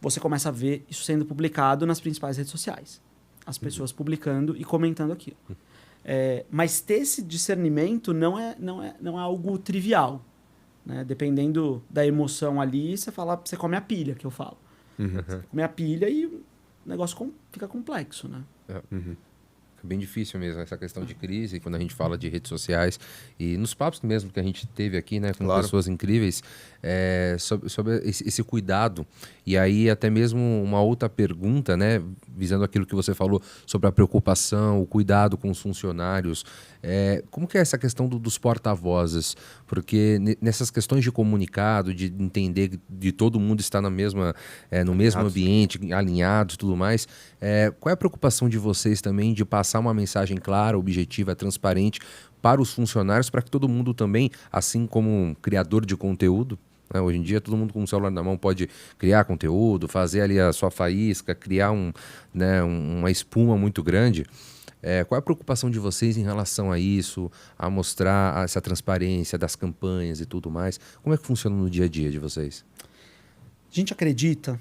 você começa a ver isso sendo publicado nas principais redes sociais. As pessoas publicando e comentando aquilo. Mas ter esse discernimento não é algo trivial. Né? Dependendo da emoção ali, você come a pilha, que eu falo. Você come a pilha e o negócio fica complexo. Né? É bem difícil mesmo essa questão de crise, quando a gente fala de redes sociais e nos papos mesmo que a gente teve aqui, né, com pessoas incríveis, sobre esse cuidado. E aí até mesmo uma outra pergunta, né, visando aquilo que você falou sobre a preocupação, o cuidado com os funcionários. Como que é essa questão dos porta-vozes? Porque nessas questões de comunicado, de entender de todo mundo estar no mesmo ambiente, alinhados e tudo mais, qual é a preocupação de vocês também de passar uma mensagem clara, objetiva, transparente para os funcionários, para que todo mundo também, assim como um criador de conteúdo, né, hoje em dia todo mundo com o celular na mão pode criar conteúdo, fazer ali a sua faísca, criar uma espuma muito grande. Qual é a preocupação de vocês em relação a isso, a mostrar essa transparência das campanhas e tudo mais? Como é que funciona no dia a dia de vocês? A gente acredita...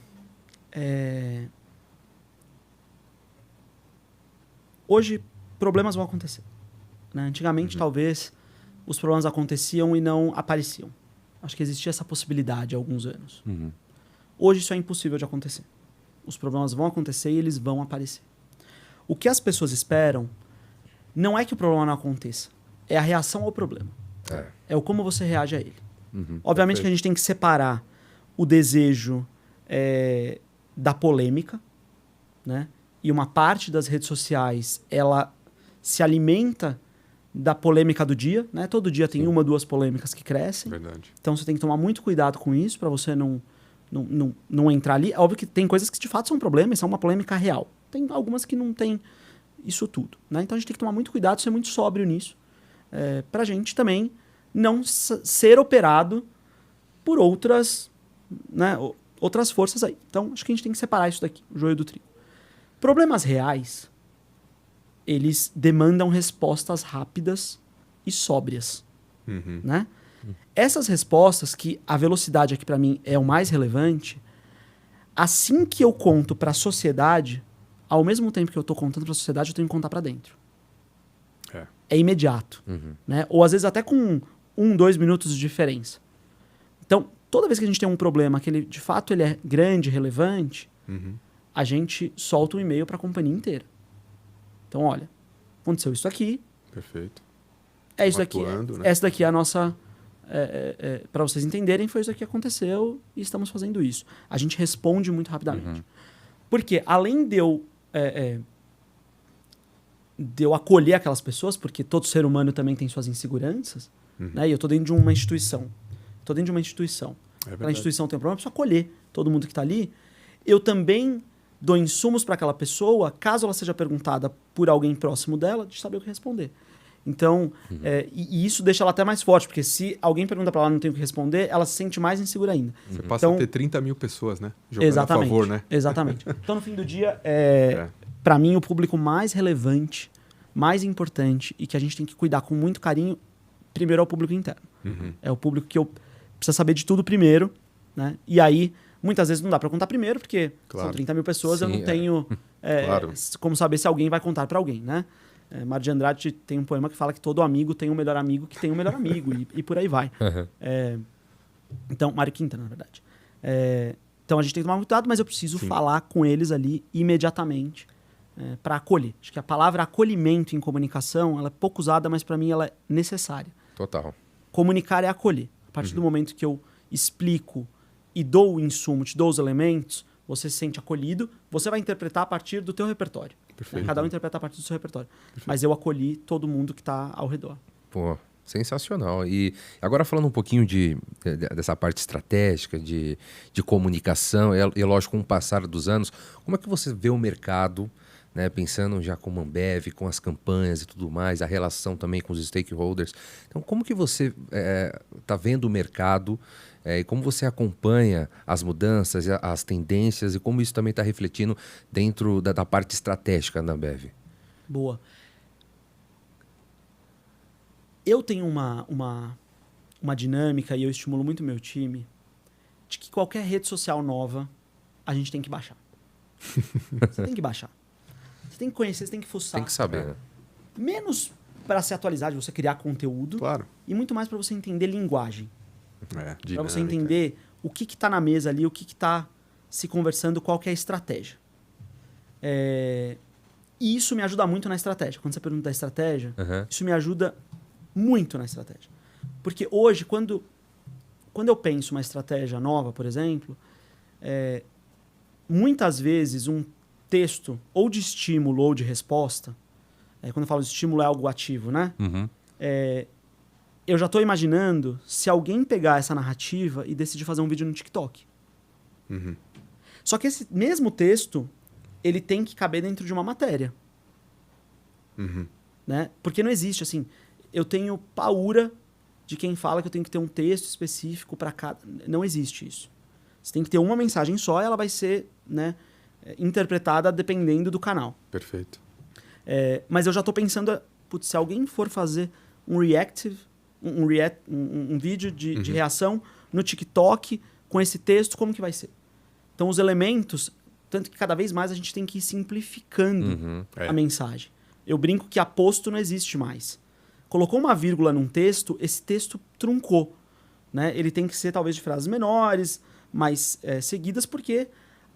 Hoje, problemas vão acontecer. Né? Antigamente, talvez, os problemas aconteciam e não apareciam. Acho que existia essa possibilidade há alguns anos. Hoje, isso é impossível de acontecer. Os problemas vão acontecer e eles vão aparecer. O que as pessoas esperam não é que o problema não aconteça. É a reação ao problema. É o como você reage a ele. Obviamente que a gente tem que separar o desejo da polêmica, né? E uma parte das redes sociais, ela se alimenta da polêmica do dia, né? Todo dia tem 1, 2 polêmicas que crescem. Verdade. Então você tem que tomar muito cuidado com isso para você não entrar ali. É óbvio que tem coisas que de fato são problemas, são uma polêmica real. Tem algumas que não tem isso tudo. Né? Então a gente tem que tomar muito cuidado, ser muito sóbrio nisso, para a gente também não ser operado por outras forças aí. Então acho que a gente tem que separar isso daqui, o joio do trigo. Problemas reais, eles demandam respostas rápidas e sóbrias. Né? Essas respostas, que a velocidade aqui para mim é o mais relevante, assim que eu conto para a sociedade, ao mesmo tempo que eu estou contando para a sociedade, eu tenho que contar para dentro. É imediato. Né? Ou às vezes até com 1, 2 minutos de diferença. Então, toda vez que a gente tem um problema que de fato ele é grande, relevante, a gente solta um e-mail para a companhia inteira. Então, olha, aconteceu isso aqui. Perfeito. É isso daqui. Né? Essa daqui é a nossa... para vocês entenderem, foi isso aqui que aconteceu e estamos fazendo isso. A gente responde muito rapidamente. Porque, além de eu acolher aquelas pessoas, porque todo ser humano também tem suas inseguranças, Né? E eu estou dentro de uma instituição. A instituição tem um problema, eu preciso acolher todo mundo que está ali. Eu também dou insumos para aquela pessoa, caso ela seja perguntada por alguém próximo dela, de saber o que responder. Então, e isso deixa ela até mais forte, porque se alguém pergunta para ela e não tem o que responder, ela se sente mais insegura ainda. Você passa a ter 30 mil pessoas, né? Jogando a favor, né? Exatamente. Então, no fim do dia, para mim, o público mais relevante, mais importante e que a gente tem que cuidar com muito carinho, primeiro é o público interno. É o público que eu preciso saber de tudo primeiro, né? E aí, muitas vezes não dá para contar primeiro, porque são 30 mil pessoas, eu não tenho como saber se alguém vai contar para alguém, né? Mário de Andrade tem um poema que fala que todo amigo tem um melhor amigo que tem um melhor amigo, e por aí vai. Então, Mário Quintana, na verdade. Então, a gente tem que tomar muito cuidado, mas eu preciso falar com eles ali imediatamente para acolher. Acho que a palavra acolhimento em comunicação, ela é pouco usada, mas para mim ela é necessária. Total. Comunicar é acolher. A partir do momento que eu explico e dou o insumo, te dou os elementos, você se sente acolhido, você vai interpretar a partir do teu repertório. Perfeito. Cada um interpreta a partir do seu repertório. Perfeito. Mas eu acolhi todo mundo que está ao redor. Pô, sensacional. E agora falando um pouquinho dessa parte estratégica, de comunicação, e lógico, com o passar dos anos, como é que você vê o mercado, né, pensando já com a Ambev, com as campanhas e tudo mais, a relação também com os stakeholders. Então, como que você está vendo o mercado e como você acompanha as mudanças, as tendências e como isso também está refletindo dentro da parte estratégica da Ambev? Boa. Eu tenho uma dinâmica e eu estimulo muito meu time de que qualquer rede social nova a gente tem que baixar. Você tem que baixar. Você tem que conhecer, você tem que fuçar. Tem que saber, né? Menos para se atualizar, de você criar conteúdo. Claro. E muito mais para você entender linguagem. Para você entender o que está na mesa ali, o que está se conversando, qual que é a estratégia. E isso me ajuda muito na estratégia. Quando você pergunta da estratégia, isso me ajuda muito na estratégia. Porque hoje, quando eu penso uma estratégia nova, por exemplo, muitas vezes um texto ou de estímulo ou de resposta, quando eu falo de estímulo é algo ativo, né? Eu já estou imaginando se alguém pegar essa narrativa e decidir fazer um vídeo no TikTok. Só que esse mesmo texto, ele tem que caber dentro de uma matéria. Né? Porque não existe, assim, eu tenho paura de quem fala que eu tenho que ter um texto específico para cada... Não existe isso. Você tem que ter uma mensagem só e ela vai ser, né, interpretada dependendo do canal. Perfeito. Mas eu já estou pensando, putz, se alguém for fazer um reactive, um vídeo de reação no TikTok com esse texto, como que vai ser? Então, os elementos, tanto que cada vez mais a gente tem que ir simplificando a mensagem. Eu brinco que aposto não existe mais. Colocou uma vírgula num texto, esse texto truncou. Né? Ele tem que ser, talvez, de frases menores, mais seguidas, porque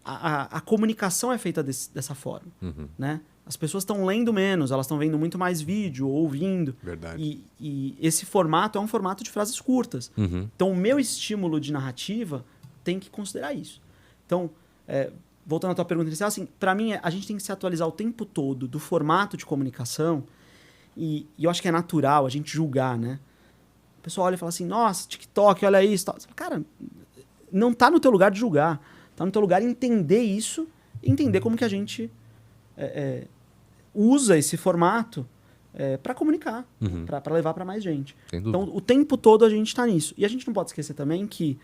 a comunicação é feita dessa forma. Né? As pessoas estão lendo menos, elas estão vendo muito mais vídeo, ouvindo. Verdade. E esse formato é um formato de frases curtas. Então, o meu estímulo de narrativa tem que considerar isso. Então, voltando à tua pergunta inicial, assim, para mim, a gente tem que se atualizar o tempo todo do formato de comunicação e eu acho que é natural a gente julgar, né? O pessoal olha e fala assim, nossa, TikTok, olha isso. Tal. Cara, não tá no teu lugar de julgar. Tá no teu lugar entender isso e entender como que a gente usa esse formato para comunicar, para levar para mais gente. Então, o tempo todo a gente está nisso. E a gente não pode esquecer também que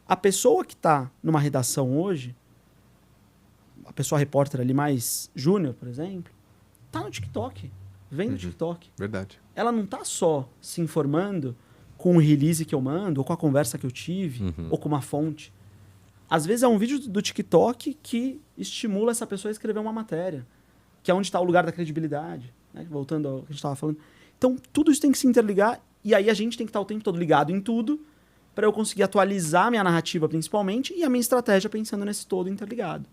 a pessoa que está numa redação hoje, a pessoa repórter ali mais júnior, por exemplo, tá no TikTok, vem do TikTok. Verdade. Ela não tá só se informando com o release que eu mando, ou com a conversa que eu tive, ou com uma fonte. Às vezes é um vídeo do TikTok que estimula essa pessoa a escrever uma matéria, que é onde está o lugar da credibilidade, né? Voltando ao que a gente estava falando. Então, tudo isso tem que se interligar, e aí a gente tem que estar o tempo todo ligado em tudo, para eu conseguir atualizar a minha narrativa, principalmente, e a minha estratégia pensando nesse todo interligado.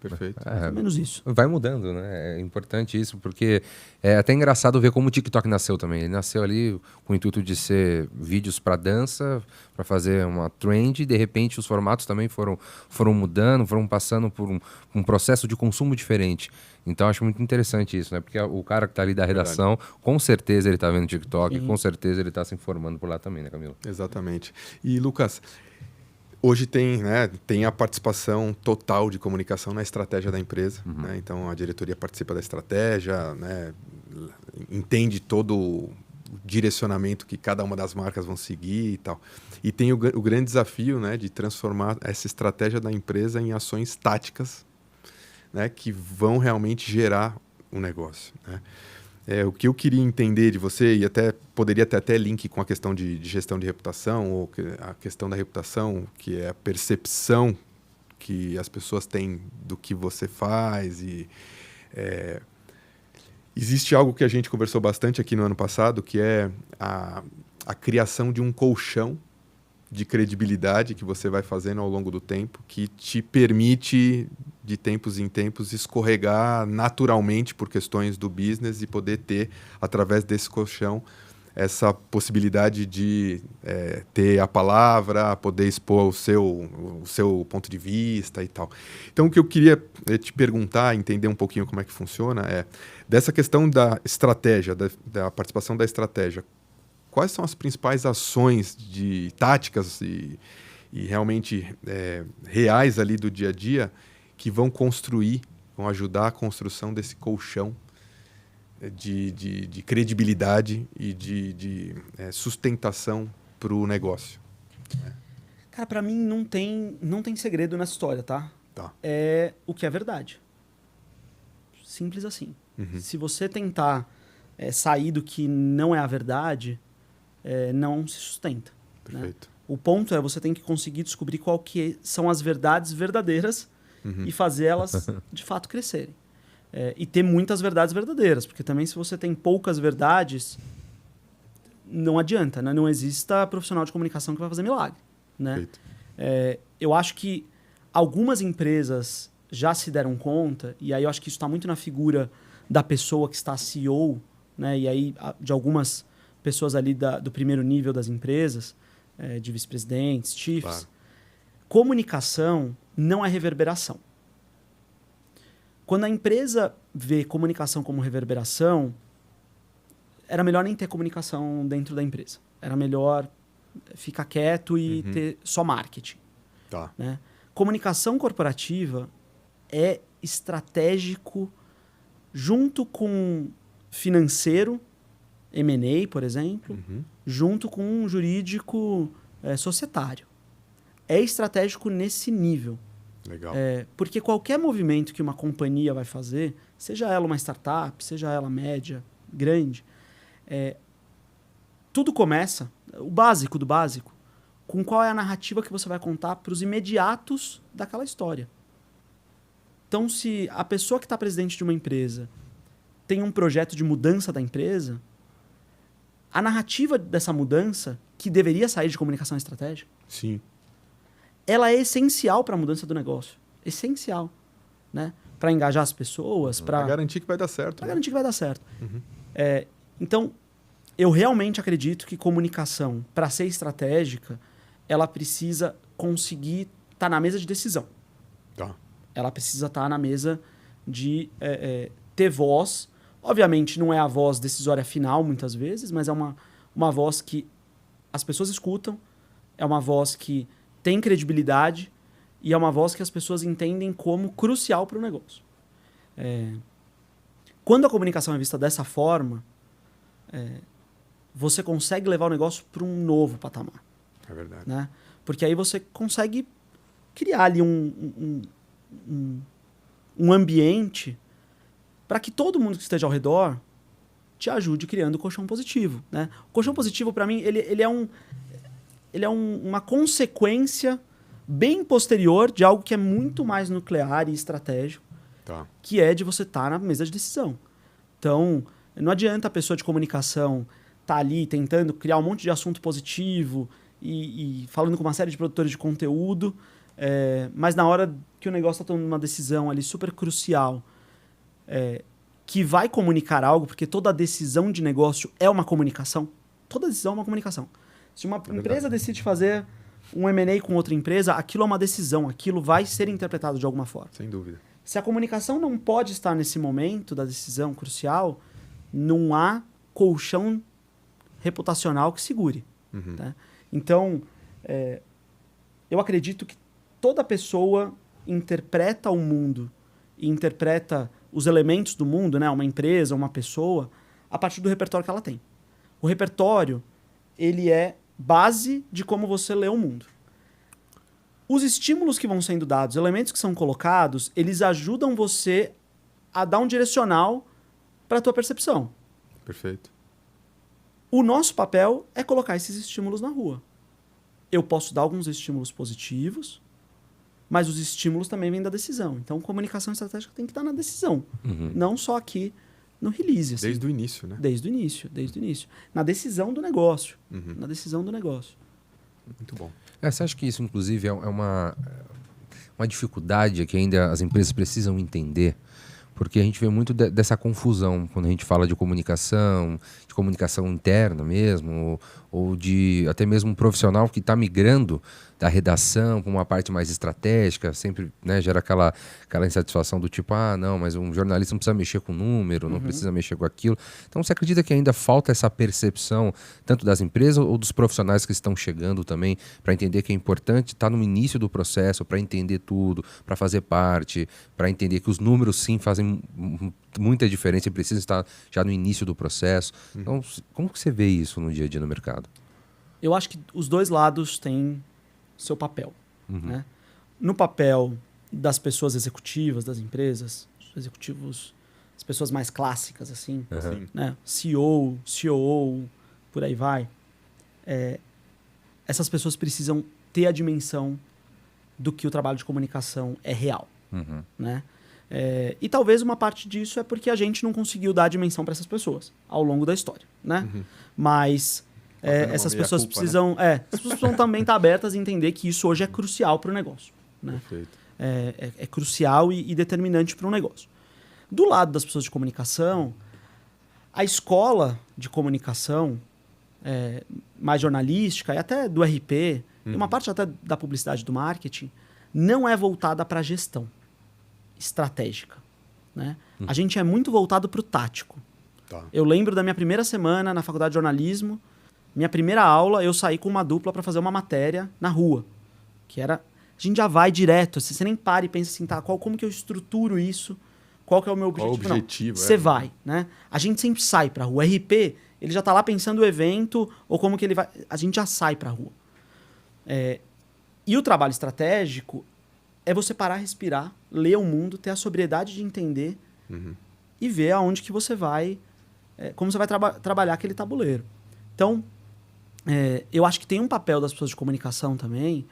Perfeito. Mais ou menos isso. Vai mudando, né? É importante isso, porque é até engraçado ver como o TikTok nasceu também. Ele nasceu ali com o intuito de ser vídeos para dança, para fazer uma trend, e de repente os formatos também foram mudando, foram passando por um processo de consumo diferente. Então acho muito interessante isso, né? Porque o cara que tá ali da redação, com certeza ele tá vendo TikTok, com certeza ele tá se informando por lá também, né, Camilo? Exatamente. E, Lucas, hoje tem a participação total de comunicação na estratégia da empresa. Né? Então, a diretoria participa da estratégia, né? Entende todo o direcionamento que cada uma das marcas vão seguir e tal. E tem o grande desafio, né, de transformar essa estratégia da empresa em ações táticas, né, que vão realmente gerar um negócio. Né? O que eu queria entender de você, e até poderia ter até link com a questão de gestão de reputação, ou a questão da reputação, que é a percepção que as pessoas têm do que você faz. Existe algo que a gente conversou bastante aqui no ano passado, que é a criação de um colchão de credibilidade que você vai fazendo ao longo do tempo, que te permite, de tempos em tempos, escorregar naturalmente por questões do business e poder ter, através desse colchão, essa possibilidade de ter a palavra, poder expor o seu ponto de vista e tal. Então, o que eu queria te perguntar, entender um pouquinho como é que funciona, dessa questão da estratégia, da participação da estratégia, quais são as principais ações de táticas e realmente reais ali do dia a dia que vão ajudar a construção desse colchão de credibilidade e de sustentação para o negócio? Cara, para mim não tem segredo nessa história, tá? É o que é verdade. Simples assim. Se você tentar sair do que não é a verdade, não se sustenta. Perfeito. Né? O ponto é você tem que conseguir descobrir qual que são as verdades verdadeiras e fazer elas de fato crescerem. E ter muitas verdades verdadeiras, porque também se você tem poucas verdades, não adianta, né? Não exista profissional de comunicação que vai fazer milagre. Né? Eu acho que algumas empresas já se deram conta, e aí eu acho que isso está muito na figura da pessoa que está CEO, né? E aí de algumas pessoas ali do primeiro nível das empresas, de vice-presidentes, chiefs. Claro. Comunicação não é reverberação. Quando a empresa vê comunicação como reverberação, era melhor nem ter comunicação dentro da empresa. Era melhor ficar quieto e ter só marketing. Tá. Né? Comunicação corporativa é estratégico junto com financeiro, M&A, por exemplo, junto com um jurídico societário. É estratégico nesse nível. Legal. Porque qualquer movimento que uma companhia vai fazer, seja ela uma startup, seja ela média, grande, tudo começa, o básico do básico, com qual é a narrativa que você vai contar para os imediatos daquela história. Então, se a pessoa que está presidente de uma empresa tem um projeto de mudança da empresa, a narrativa dessa mudança, que deveria sair de comunicação estratégica, Sim. ela é essencial para a mudança do negócio. Essencial. Né? Para engajar as pessoas, para garantir que vai dar certo. Para garantir que vai dar certo. Então, eu realmente acredito que comunicação, para ser estratégica, ela precisa conseguir estar na mesa de decisão. Tá. Ela precisa estar na mesa de ter voz. Obviamente, não é a voz decisória final, muitas vezes, mas é uma voz que as pessoas escutam, é uma voz que tem credibilidade e é uma voz que as pessoas entendem como crucial para o negócio. Quando a comunicação é vista dessa forma, você consegue levar o negócio para um novo patamar. É verdade. Né? Porque aí você consegue criar ali um ambiente para que todo mundo que esteja ao redor te ajude criando o colchão positivo. Né? O colchão positivo, para mim, ele é uma consequência bem posterior de algo que é muito mais nuclear e estratégico, que é de você estar na mesa de decisão. Então, não adianta a pessoa de comunicação estar ali tentando criar um monte de assunto positivo e falando com uma série de produtores de conteúdo, Mas na hora que o negócio está tomando uma decisão ali super crucial, que vai comunicar algo, porque toda decisão de negócio é uma comunicação. Toda decisão é uma comunicação. Se uma empresa decide fazer um M&A com outra empresa, aquilo é uma decisão, aquilo vai ser interpretado de alguma forma. Sem dúvida. Se a comunicação não pode estar nesse momento da decisão crucial, não há colchão reputacional que segure. Tá? Então, eu acredito que toda pessoa interpreta o mundo e interpreta os elementos do mundo, né? Uma empresa, uma pessoa, a partir do repertório que ela tem. O repertório, ele é base de como você lê o mundo. Os estímulos que vão sendo dados, os elementos que são colocados, eles ajudam você a dar um direcional para a tua percepção. Perfeito. O nosso papel é colocar esses estímulos na rua. Eu posso dar alguns estímulos positivos, mas os estímulos também vêm da decisão. Então, comunicação estratégica tem que estar na decisão. Não só aqui no release. Assim. Desde o início, né? Desde o início. Na decisão do negócio. Na decisão do negócio. Muito bom. Você acha que isso, inclusive, é uma dificuldade que ainda as empresas precisam entender? Porque a gente vê muito dessa confusão quando a gente fala de comunicação interna mesmo, ou de até mesmo um profissional que está migrando da redação para uma parte mais estratégica, sempre, né, gera aquela insatisfação do tipo, não, mas um jornalista não precisa mexer com número, não precisa mexer com aquilo. Então, você acredita que ainda falta essa percepção, tanto das empresas ou dos profissionais que estão chegando também, para entender que é importante estar no início do processo, para entender tudo, para fazer parte, para entender que os números sim fazem muita diferença e precisam estar já no início do processo. Então, como que você vê isso no dia a dia no mercado? Eu acho que os dois lados têm seu papel. Né? No papel das pessoas executivas, das empresas, os executivos, as pessoas mais clássicas, assim, né? CEO, COO, por aí vai. Essas pessoas precisam ter a dimensão do que o trabalho de comunicação é real. Né? E talvez uma parte disso é porque a gente não conseguiu dar a dimensão para essas pessoas ao longo da história. Né? Mas essas pessoas precisam... Né? As pessoas precisam também estar abertas a entender que isso hoje é crucial para o negócio. Né? Perfeito. É crucial e determinante para um negócio. Do lado das pessoas de comunicação, a escola de comunicação mais jornalística e até do RP, e uma parte até da publicidade e do marketing, não é voltada para a gestão estratégica. Né? A gente é muito voltado para o tático. Tá. Eu lembro da minha primeira semana na faculdade de jornalismo, minha primeira aula, eu saí com uma dupla para fazer uma matéria na rua. Que era... A gente já vai direto, você nem para e pensa assim, tá, como que eu estruturo isso? Qual que é o meu objetivo? Qual o objetivo? Você vai, né? A gente sempre sai para a rua. O RP, ele já tá lá pensando o evento ou como que ele vai... A gente já sai para a rua. E o trabalho estratégico é você parar, respirar, ler o mundo, ter a sobriedade de entender e ver aonde que você vai... como você vai trabalhar aquele tabuleiro. Então, eu acho que tem um papel das pessoas de comunicação também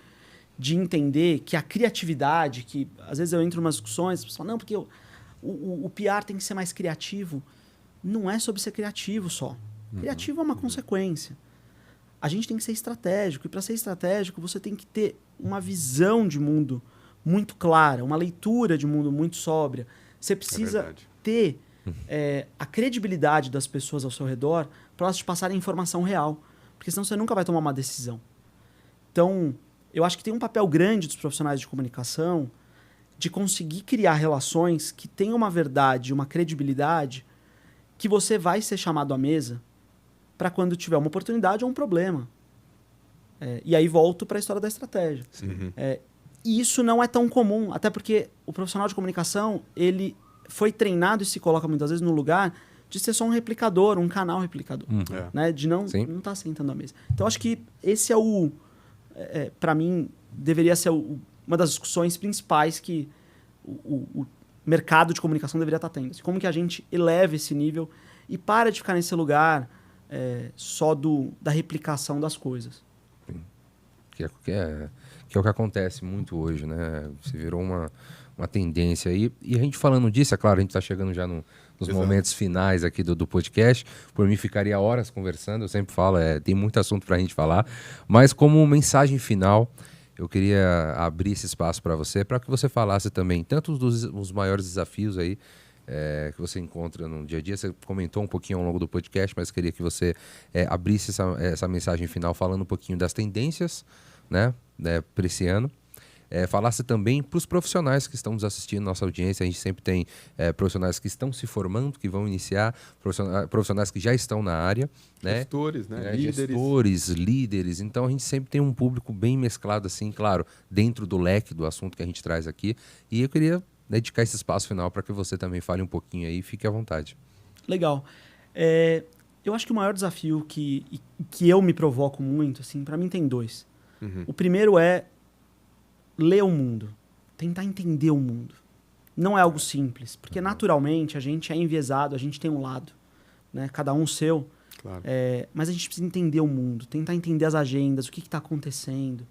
de entender que a criatividade, que às vezes eu entro em umas discussões, as pessoas falam, não, porque o PR tem que ser mais criativo. Não é sobre ser criativo só. Criativo é uma consequência. A gente tem que ser estratégico. E para ser estratégico, você tem que ter uma visão de mundo muito clara, uma leitura de mundo muito sóbria. Você precisa ter a credibilidade das pessoas ao seu redor para elas te passarem informação real. Porque senão você nunca vai tomar uma decisão. Então, eu acho que tem um papel grande dos profissionais de comunicação de conseguir criar relações que tenham uma verdade, uma credibilidade, que você vai ser chamado à mesa para quando tiver uma oportunidade ou um problema. E aí volto para a história da estratégia. E isso não é tão comum, até porque o profissional de comunicação, ele foi treinado e se coloca muitas vezes no lugar de ser só um replicador, um canal replicador. Né? De não estar sentando à mesa. Então, acho que esse é para mim, deveria ser uma das discussões principais que o mercado de comunicação deveria estar tendo. Como que a gente eleva esse nível e para de ficar nesse lugar só da replicação das coisas. Que é o que acontece muito hoje, né? Se virou uma tendência aí. E a gente falando disso, é claro, a gente está chegando já nos momentos finais aqui do podcast. Por mim, ficaria horas conversando. Eu sempre falo, tem muito assunto para a gente falar. Mas como mensagem final, eu queria abrir esse espaço para que você falasse também tanto dos maiores desafios aí que você encontra no dia a dia. Você comentou um pouquinho ao longo do podcast, mas queria que você abrisse essa mensagem final falando um pouquinho das tendências, né, para esse ano. Falasse também para os profissionais que estão nos assistindo, nossa audiência. A gente sempre tem profissionais que estão se formando, que vão iniciar, profissionais que já estão na área, né? Gestores, né? Líderes. Então a gente sempre tem um público bem mesclado, assim, claro, dentro do leque do assunto que a gente traz aqui. E eu queria dedicar esse espaço final para que você também fale um pouquinho aí e fique à vontade. Legal. Eu acho que o maior desafio que eu me provoco muito, assim, para mim tem dois. Uhum. O primeiro é ler o mundo, tentar entender o mundo. Não é algo simples, porque naturalmente a gente é enviesado, a gente tem um lado, né? Cada um o seu. Claro. Mas a gente precisa entender o mundo, tentar entender as agendas, o que está acontecendo.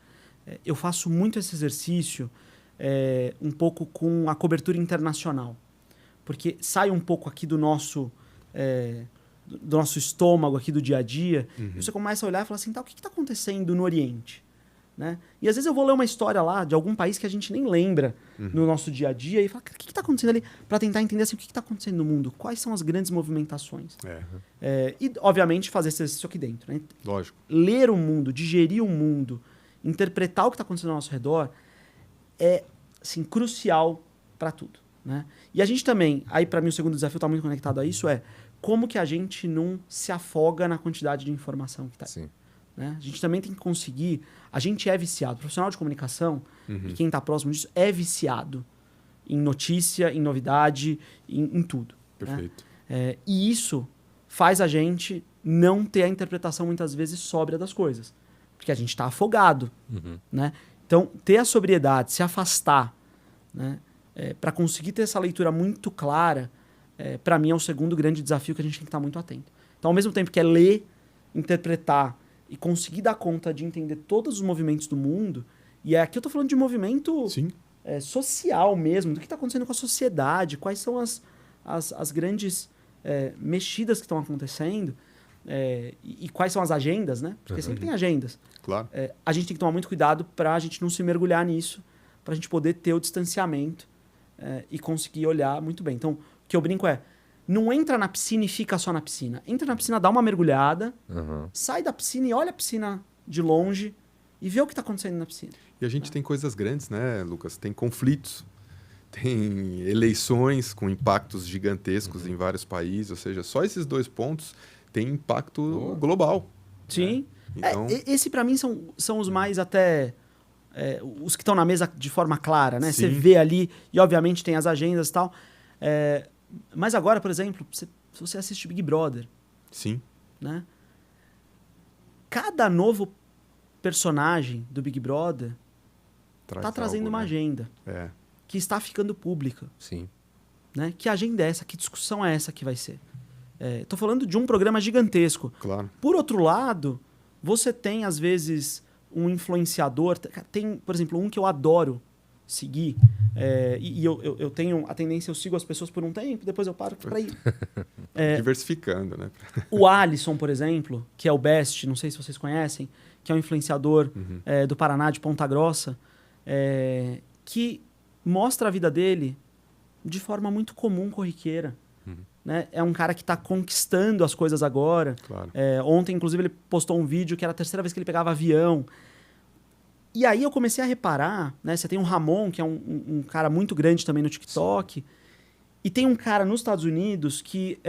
Eu faço muito esse exercício um pouco com a cobertura internacional, porque sai um pouco aqui do nosso estômago, aqui do dia a dia, e você começa a olhar e falar assim, tá, o que está acontecendo no Oriente? Né? E às vezes eu vou ler uma história lá de algum país que a gente nem lembra no nosso dia a dia e fala, o que está acontecendo ali? Para tentar entender assim, o que está acontecendo no mundo, quais são as grandes movimentações. E, obviamente, fazer esse exercício aqui dentro. Né? Lógico. Ler o mundo, digerir o mundo, interpretar o que está acontecendo ao nosso redor é assim, crucial para tudo. Né? E a gente também, aí para mim o segundo desafio está muito conectado a isso, como que a gente não se afoga na quantidade de informação que está aí. Sim. Né? A gente também tem que conseguir... A gente é viciado. O profissional de comunicação, e quem está próximo disso, é viciado em notícia, em novidade, em tudo. Perfeito. Né? E isso faz a gente não ter a interpretação, muitas vezes, sóbria das coisas. Porque a gente está afogado. Né? Então, ter a sobriedade, se afastar, né? Para conseguir ter essa leitura muito clara, para mim é o segundo grande desafio que a gente tem que estar muito atento. Então, ao mesmo tempo que é ler, interpretar e conseguir dar conta de entender todos os movimentos do mundo, e aqui eu estou falando de movimento social mesmo, do que está acontecendo com a sociedade, quais são as grandes mexidas que estão acontecendo, e quais são as agendas, né? Porque sempre tem agendas. Claro. A gente tem que tomar muito cuidado para a gente não se mergulhar nisso, para a gente poder ter o distanciamento e conseguir olhar muito bem. Então, o que eu brinco não entra na piscina e fica só na piscina. Entra na piscina, dá uma mergulhada, sai da piscina e olha a piscina de longe e vê o que está acontecendo na piscina. E a gente tem coisas grandes, né, Lucas? Tem conflitos, tem eleições com impactos gigantescos em vários países, ou seja, só esses dois pontos têm impacto global. Sim. Né? Então... esse, para mim, são os mais até... os que estão na mesa de forma clara, né? Sim. Você vê ali, e obviamente tem as agendas e tal... Mas agora, por exemplo, se você assiste Big Brother, sim, né? Cada novo personagem do Big Brother está trazendo uma agenda que está ficando pública. Sim. Né? Que agenda é essa? Que discussão é essa que vai ser? Estou falando de um programa gigantesco. Claro. Por outro lado, você tem, às vezes, um influenciador. Tem, por exemplo, um que eu adoro seguir. E eu tenho a tendência, eu sigo as pessoas por um tempo, depois eu paro para ir. Diversificando, né? O Alisson, por exemplo, que é o Best, não sei se vocês conhecem, que é um influenciador do Paraná, de Ponta Grossa, que mostra a vida dele de forma muito comum, corriqueira. Né? É um cara que está conquistando as coisas agora. Claro. Ontem, inclusive, ele postou um vídeo que era a terceira vez que ele pegava avião. E aí eu comecei a reparar, né? Você tem o Ramon, que é um cara muito grande também no TikTok. E tem um cara nos Estados Unidos que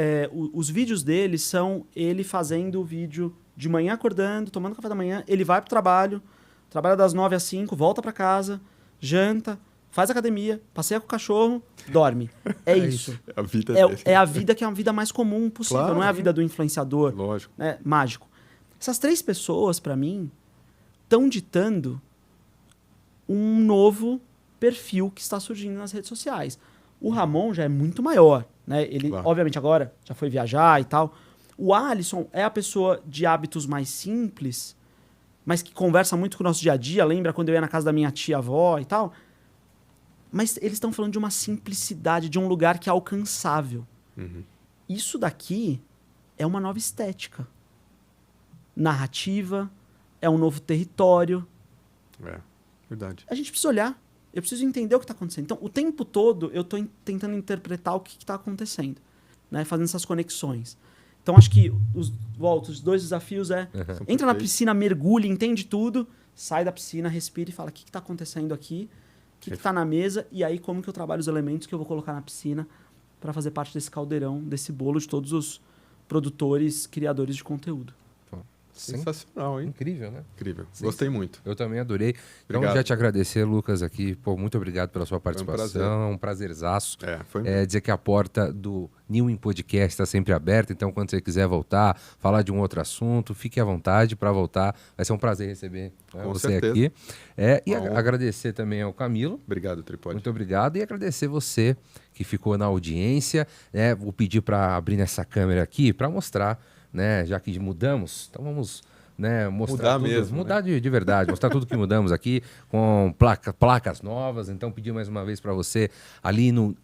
os vídeos dele são ele fazendo o vídeo de manhã acordando, tomando café da manhã. Ele vai pro trabalho, trabalha das 9 às 5, volta para casa, janta, faz academia, passeia com o cachorro, dorme. É isso. A vida é a vida que é a vida mais comum possível, claro, não é a vida do influenciador. Lógico. Né, mágico. Essas três pessoas, para mim, estão ditando um novo perfil que está surgindo nas redes sociais. O Ramon já é muito maior, né? Ele, obviamente, agora já foi viajar e tal. O Alisson é a pessoa de hábitos mais simples, mas que conversa muito com o nosso dia a dia. Lembra quando eu ia na casa da minha tia-avó e tal? Mas eles estão falando de uma simplicidade, de um lugar que é alcançável. Isso daqui é uma nova estética. Narrativa, é um novo território. Verdade. A gente precisa olhar. Eu preciso entender o que está acontecendo. Então, o tempo todo, eu estou tentando interpretar o que está acontecendo, né? Fazendo essas conexões. Então, acho que os 2 desafios entra na piscina, mergulha, entende tudo, sai da piscina, respira e fala o que está acontecendo aqui, o que está na mesa, e aí como que eu trabalho os elementos que eu vou colocar na piscina para fazer parte desse caldeirão, desse bolo de todos os produtores, criadores de conteúdo. Sensacional, hein? Incrível, né? Incrível. Gostei muito. Eu também adorei. Então, Obrigado. já te agradecer, Lucas, aqui. Pô, muito obrigado pela sua participação. Um prazerzaço. Foi dizer que a porta do New In Podcast está sempre aberta. Então, quando você quiser voltar, falar de um outro assunto, fique à vontade para voltar. Vai ser um prazer receber você aqui. E agradecer também ao Camilo. Obrigado, Tripod. Muito obrigado. E agradecer você que ficou na audiência. Vou pedir para abrir nessa câmera aqui para mostrar, né, já que mudamos, então vamos, né, mostrar mudar tudo, mesmo, mudar de verdade, mostrar tudo que mudamos aqui com placas novas. Então pedir mais uma vez para você ali no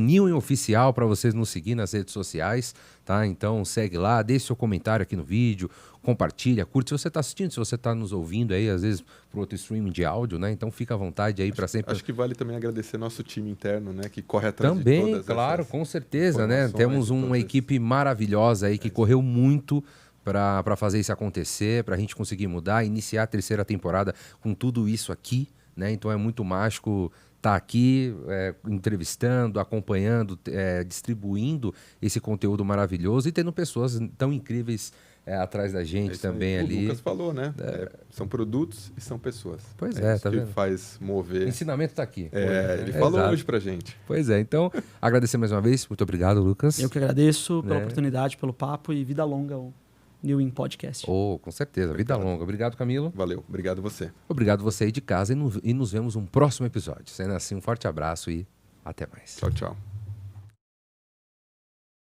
@newinoficial para vocês nos seguir nas redes sociais, tá? Então segue lá, deixe seu comentário aqui no vídeo, compartilha, curte se você está assistindo, se você está nos ouvindo aí, às vezes por outro streaming de áudio, né? Então fica à vontade aí para sempre. Acho que vale também agradecer nosso time interno, né? Que corre atrás também, de todas claro, com certeza, né? informações, Temos uma equipe maravilhosa aí que correu muito para fazer isso acontecer, para a gente conseguir mudar, iniciar a 3ª temporada com tudo isso aqui, né? Então é muito mágico estar aqui entrevistando, acompanhando, distribuindo esse conteúdo maravilhoso e tendo pessoas tão incríveis atrás da gente também ali. O Lucas falou, né? São produtos e são pessoas. Pois isso tá que vendo? faz mover. O ensinamento está aqui. Ele falou hoje pra gente. Pois então, agradecer mais uma vez. Muito obrigado, Lucas. Eu que agradeço pela oportunidade, pelo papo e vida longa ao New In Podcast. Com certeza. Vida longa. Obrigado, Camilo. Valeu. Obrigado você. Obrigado você aí de casa e nos vemos num próximo episódio. Sendo assim, um forte abraço e até mais. Tchau, tchau.